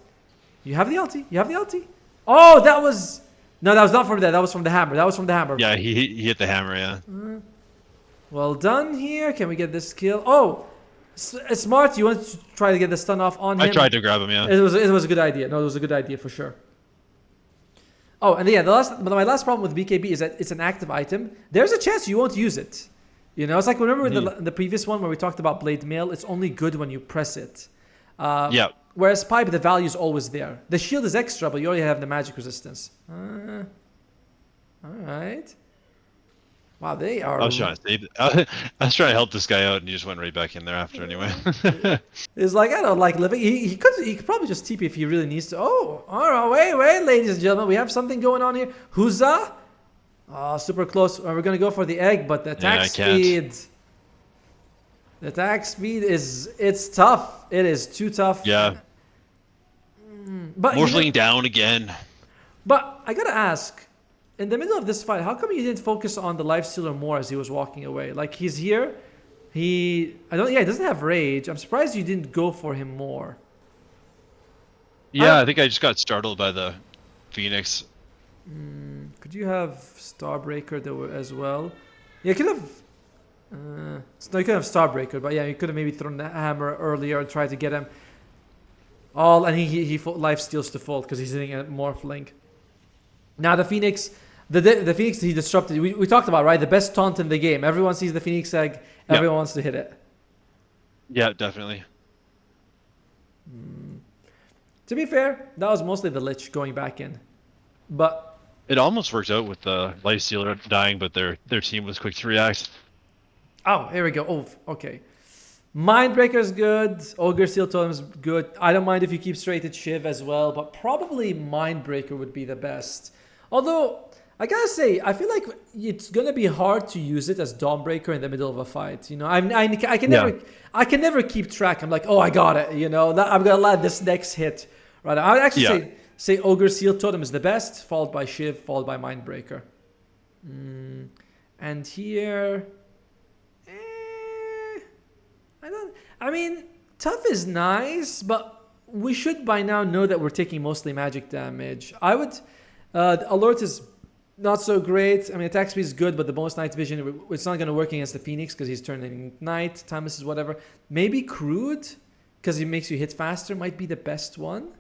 You have the ulti. You have the ulti. Oh, that was... No, that was not from that. That was from the hammer. That was from the hammer. Yeah, he hit the hammer, yeah. Well done here. Can we get this kill? Oh, smart. You want to try to get the stun off on him? I tried to grab him, yeah. It was a good idea. No, it was a good idea for sure. Oh, and yeah, my last problem with BKB is that it's an active item. There's a chance you won't use it. You know, it's like remember in the previous one where we talked about Blade Mail. It's only good when you press it. Yeah. Whereas Pipe, the value is always there. The shield is extra, but you already have the magic resistance. All right. Wow, they are. I was trying to save. I was trying to help this guy out, and he just went right back in there after anyway. It's like I don't like living. He could probably just TP if he really needs to. Oh, all right, wait, ladies and gentlemen, we have something going on here. Huza, oh, super close. We're gonna go for the egg, but the attack speed. The attack speed it's tough. It is too tough. Yeah. But Morphling down again. But I gotta ask, in the middle of this fight, how come you didn't focus on the lifestealer more as he was walking away? Like he's here, he doesn't have rage. I'm surprised you didn't go for him more. Yeah, I think I just got startled by the Phoenix. Could you have Starbreaker though as well? Yeah, you could have. No, you could have Starbreaker, but yeah, you could have maybe thrown the hammer earlier and tried to get him. All and he life steals to fault because he's hitting a Morphling. Now the Phoenix, the Phoenix he disrupted. We talked about, right? The best taunt in the game. Everyone sees the Phoenix egg. Everyone wants to hit it. Yeah, definitely. To be fair, that was mostly the Lich going back in, but It almost worked out with the lifestealer dying, but their team was quick to react. oh, here we go. Oh, okay. Mindbreaker is good. Ogre Seal Totem is good. I don't mind if you keep straight at Shiv as well, but probably Mindbreaker would be the best. Although, I gotta say, I feel like it's gonna be hard to use it as Dawnbreaker in the middle of a fight. You know, I can never keep track. I'm like, oh, I got it. You know, I'm gonna land this next hit. Right? I would actually say Ogre Seal Totem is the best, followed by Shiv, followed by Mindbreaker. And here. I mean, tough is nice, but we should by now know that we're taking mostly magic damage. I would, alert is not so great. I mean, attack speed is good, but the bonus night vision, it's not going to work against the Phoenix because he's turning night, timeless is whatever. Maybe crude, because he makes you hit faster, might be the best one.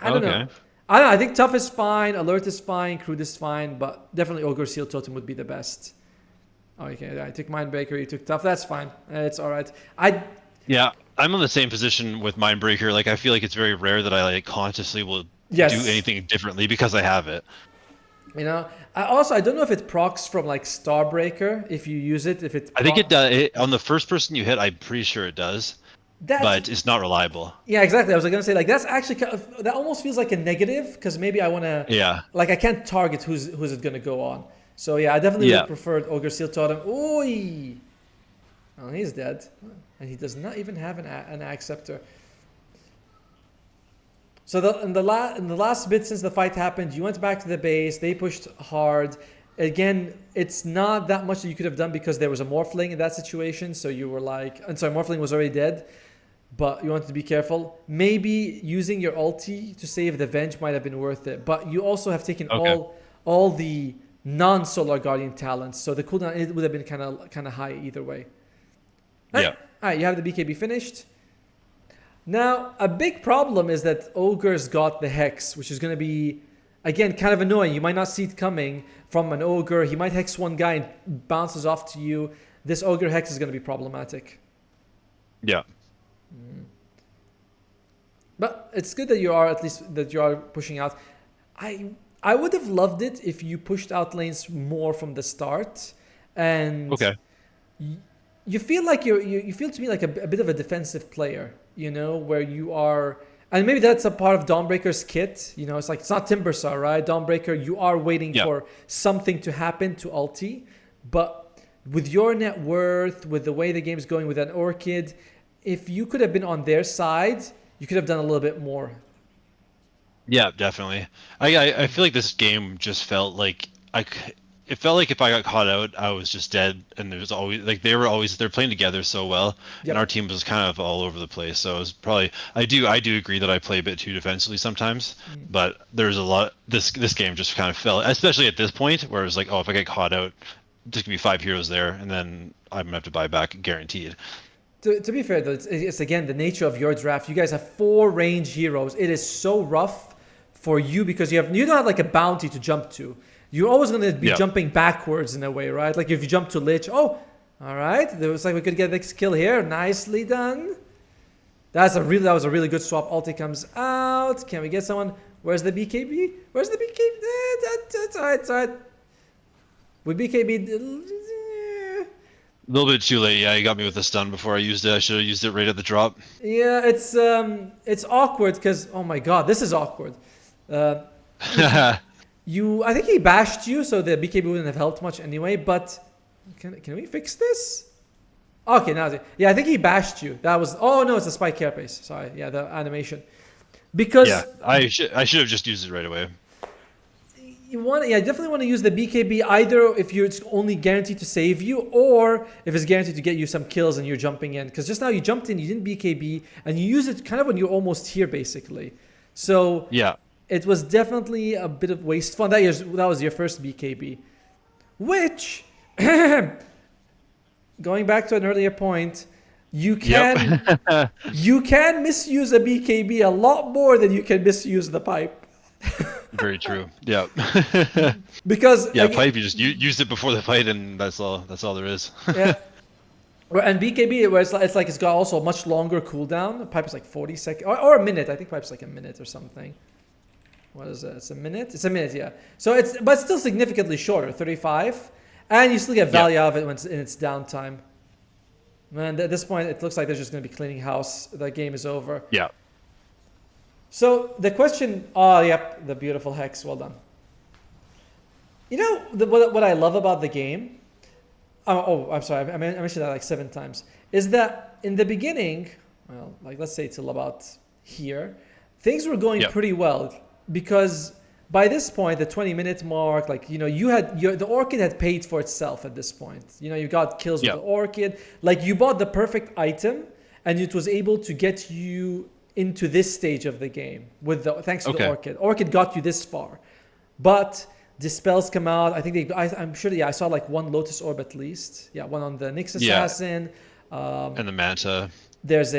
I don't know. I think tough is fine, alert is fine, crude is fine, but definitely Ogre Seal Totem would be the best. Okay, I took Mindbreaker, you took tough. That's fine. It's all right. Yeah, I'm on the same position with Mindbreaker. Like, I feel like it's very rare that I like consciously will do anything differently because I have it. You know, I don't know if it procs from like Starbreaker if you use it. I think it does. On the first person you hit, I'm pretty sure it does. But it's not reliable. Yeah, exactly. I was gonna say like that's actually that almost feels like a negative because maybe I want to. Yeah. Like I can't target who's it gonna go on. So yeah, I definitely would prefer Ogre Seal Totem. Oi! Oh, he's dead. And he does not even have an Acceptor. So in the last bit since the fight happened, you went back to the base. They pushed hard. Again, it's not that much that you could have done because there was a Morphling in that situation. So you were like... And sorry, Morphling was already dead. But you wanted to be careful. Maybe using your ulti to save the Venge might have been worth it. But you also have taken all the... non-Solar Guardian talents, so the cooldown it would have been kind of high either way. Yeah. All right, you have the BKB finished. Now, a big problem is that Ogre's got the Hex, which is going to be, again, kind of annoying. You might not see it coming from an Ogre. He might Hex one guy and bounces off to you. This Ogre Hex is going to be problematic. Yeah. But it's good that you are pushing out. I would have loved it if you pushed out lanes more from the start. And you feel like you feel to me like a bit of a defensive player, you know, where you are, and maybe that's a part of Dawnbreaker's kit. You know, it's like it's not Timbersaw, right? Dawnbreaker, you are waiting Yeah. for something to happen to ulti, but with your net worth, with the way the game's going, with an Orchid, if you could have been on their side, you could have done a little bit more. Yeah, definitely. I feel like this game just felt like it felt like if I got caught out, I was just dead. And there was always like they're playing together so well, and our Yep. team was kind of all over the place. So it was probably I do agree that I play a bit too defensively sometimes, Mm. but there's a lot this game just kind of fell, especially at this point where it was like, oh, if I get caught out, there's gonna be 5 heroes there, and then I'm gonna have to buy back guaranteed. To be fair though, it's again the nature of your draft. You guys have 4 range heroes. It is so rough for you because you don't have like a bounty to jump to. You're always going to be Yeah. jumping backwards in a way, right? Like if you jump to Lich, oh, all right, there was like we could get this kill here, nicely done. That was a really good swap. Ulti comes out. Can we get someone? Where's the BKB? Where's the BKB? It's all right, it's all right. With BKB, A little bit too late. Yeah, you got me with the stun before I used it. I should have used it right at the drop. yeah, it's awkward because oh my god, this is awkward. Uh, I think he bashed you, so the BKB wouldn't have helped much anyway. But can we fix this? Okay, now yeah, I think he bashed you. That was oh no, it's a spike carapace. Sorry, yeah, the animation. Because Yeah, I should have just used it right away. you definitely want to use the BKB either if it's only guaranteed to save you, or if it's guaranteed to get you some kills and you're jumping in. Because just now you jumped in, you didn't BKB, and you use it kind of when you're almost here, basically. So Yeah. it was definitely a bit of wasteful. That was your first BKB, which, going back to an earlier point, you can Yep. you can misuse a BKB a lot more than you can misuse the pipe. Very true. Yeah. Because Yeah, pipe. You just used it before the fight, and that's all. That's all there is. yeah. And BKB, where it's got also a much longer cooldown. Pipe is like 40 seconds or a minute. I think pipe's like a minute or something. What is it? It's a minute. It's a minute, yeah. So but it's still significantly shorter, 35, and you still get value out of it when it's in its downtime. Man, at this point, it looks like they're just going to be cleaning house. The game is over. Yeah. So the question, oh, yep, the beautiful hex. Well done. You know what I love about the game? I'm sorry. I mentioned that like 7 times. Is that in the beginning, well, like let's say till about here, things were going Yep. pretty well because by this point, the 20-minute mark, like you know, the Orchid had paid for itself at this point. You know, you got kills Yep. with the Orchid. Like you bought the perfect item, and it was able to get you into this stage of the game thanks to the Okay. Orchid. Orchid got you this far, but dispels come out. I think I'm sure. Yeah, I saw like 1 Lotus Orb at least. Yeah, one on the Nyx Yeah. Assassin. And the Manta. There's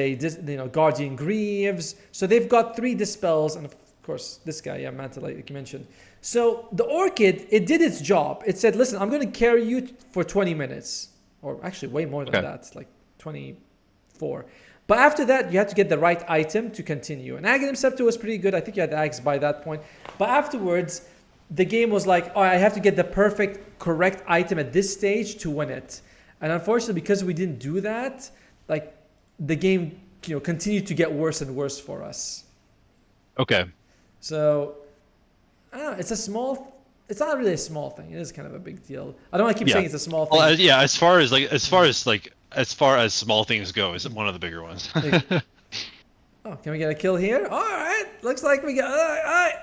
Guardian Greaves. So they've got 3 dispels, and of course this guy, yeah, Manta, like you mentioned. So the Orchid, it did its job. It said, listen, I'm going to carry you for 20 minutes, or actually way more than Okay. that, like 24. But after that, you had to get the right item to continue. And Aghanim Scepter was pretty good. I think you had Axe by that point. But afterwards, the game was like, oh, I have to get the correct item at this stage to win it. And unfortunately, because we didn't do that, like the game, you know, continued to get worse and worse for us. Okay. So, I don't know, it's not really a small thing. It is kind of a big deal. I don't want to keep Yeah. saying it's a small thing. Well, yeah. As far as small things go, is one of the bigger ones. Oh, can we get a kill here? All right. Looks like we got. All right.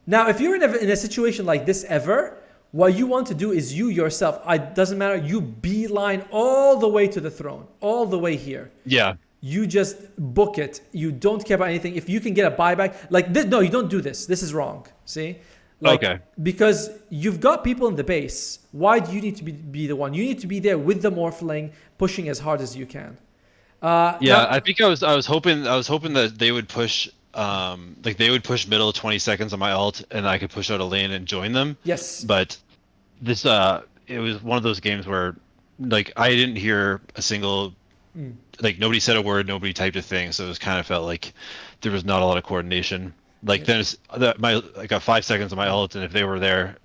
Now, if you're in a situation like this ever, what you want to do is you yourself, it doesn't matter, you beeline all the way to the throne, all the way here. Yeah. You just book it. You don't care about anything. If you can get a buyback, like this, no, you don't do this. This is wrong. See? Like, Okay. Because you've got people in the base. Why do you need to be the one? You need to be there with the Morphling, pushing as hard as you can. Yeah, now- I think I was hoping that they would push like they would push middle 20 seconds on my ult, and I could push out a lane and join them. yes. But this it was one of those games where like I didn't hear a single like nobody said a word, nobody typed a thing, so it was kind of felt like there was not a lot of coordination. Like I got 5 seconds on my ult, and if they were there,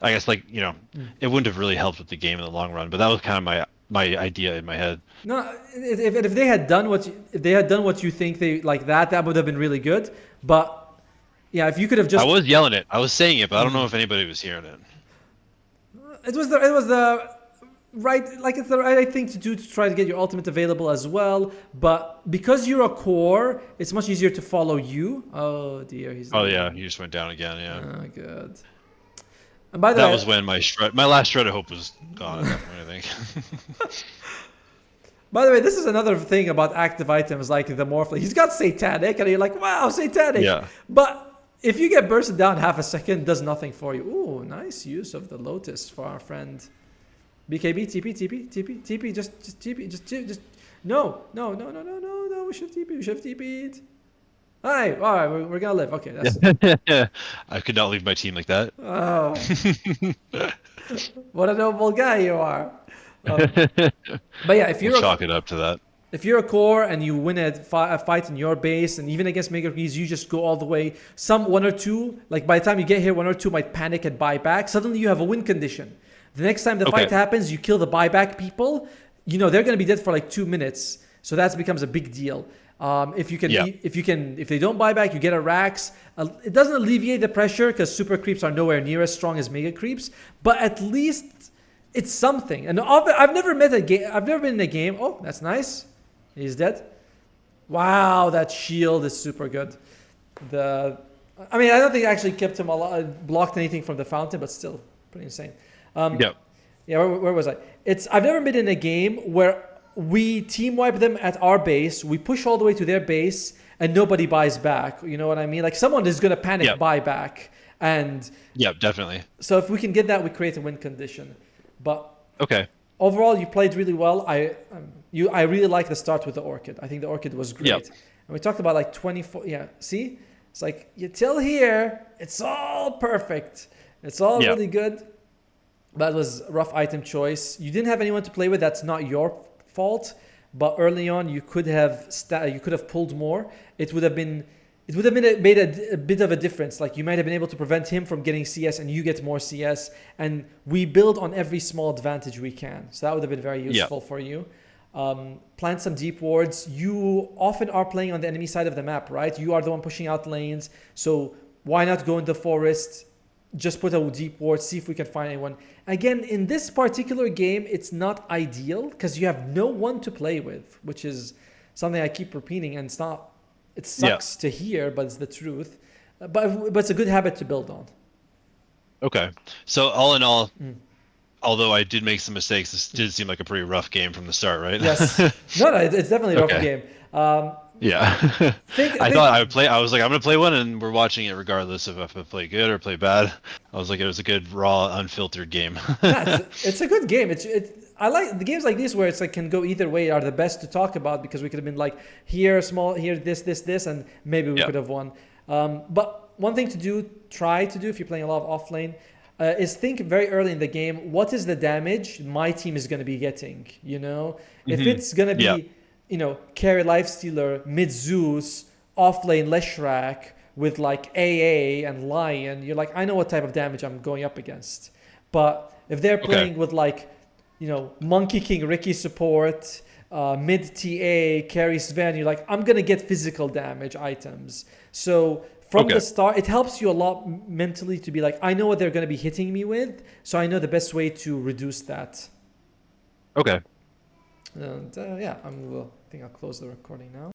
I guess like it wouldn't have really helped with the game in the long run. But that was kind of my idea in my head. No, if they had done if they had done what you think they like that would have been really good. But yeah, if you could have I just was yelling it. I was saying it, but I don't know if anybody was hearing it. it was the right, like it's the right thing to do to try to get your ultimate available as well. But because you're a core, it's much easier to follow you. Oh dear, he's Oh yeah, he just went down again. Yeah, oh good. And by the that way, was when my last shred of hope was gone at that point. I think. this is another thing about active items like the Morphling. He's got Satanic, and you're like, wow, Satanic. Yeah. But if you get bursted down half a second, it does nothing for you. Ooh, nice use of the Lotus for our friend. BKB, TP, just TP, just. No. We should have TP'd. All right, we're gonna live. Okay, that's. I could not leave my team like that. Oh, what a noble guy you are. But yeah, We'll chalk it up to that. if you're a core and you win a fight in your base, and even against Mega Grease, you just go all the way. Some one or two, like by the time you get here, one or two might panic and buy back. Suddenly you have a win condition. The next time the fight happens, you kill the buyback people. You know they're gonna be dead for like 2 minutes, so that becomes a big deal. If they don't buy back, you get a Rax. It doesn't alleviate the pressure because super creeps are nowhere near as strong as mega creeps, but at least it's something. And I've never been in a game. Oh, that's nice. He's dead. Wow, that shield is super good. I don't think it actually kept him alive, blocked anything from the fountain, but still pretty insane. Yeah, where was I? I've never been in a game where we team wipe them at our base, we push all the way to their base, and nobody buys back. You know what I mean? Like someone is gonna panic buy back, and definitely. So if we can get that, we create a win condition. But overall, you played really well. I really like the start with the Orchid. I think the Orchid was great. And we talked about like 24. Yeah, see, it's like you till here, it's all perfect. It's all really good. That was a rough item choice. You didn't have anyone to play with. That's not your fault. But early on, you could have pulled more. It would have made a bit of a difference. Like you might have been able to prevent him from getting CS, and you get more CS. And we build on every small advantage we can. So that would have been very useful for you. Plant some deep wards. You often are playing on the enemy side of the map, right? You are the one pushing out lanes. So why not go in the forest? Just put a deep ward, see if we can find anyone. Again, in this particular game, it's not ideal because you have no one to play with, which is something I keep repeating, and it sucks to hear, but it's the truth. But it's a good habit to build on. Okay. So all in all, although I did make some mistakes, this did seem like a pretty rough game from the start, right? Yes. No, it's definitely a rough game. I thought I would play. I was like, I'm gonna play one, and we're watching it regardless of if I play good or play bad. I was like, it was a good, raw, unfiltered game. It's a good game. I like the games like this where it's like can go either way are the best to talk about because we could have been like here this, and maybe we could have won. But one thing to try to do if you're playing a lot of offlane, is think very early in the game. What is the damage my team is going to be getting? You know, if it's going to be carry Lifestealer, mid Zeus, offlane Leshrac with like AA and Lion, you're like, I know what type of damage I'm going up against. But if they're playing with like, Monkey King Ricky support, mid TA, carry Sven, you're like, I'm going to get physical damage items. So from the start, it helps you a lot mentally to be like, I know what they're going to be hitting me with, so I know the best way to reduce that. Okay. And I think I'll close the recording now.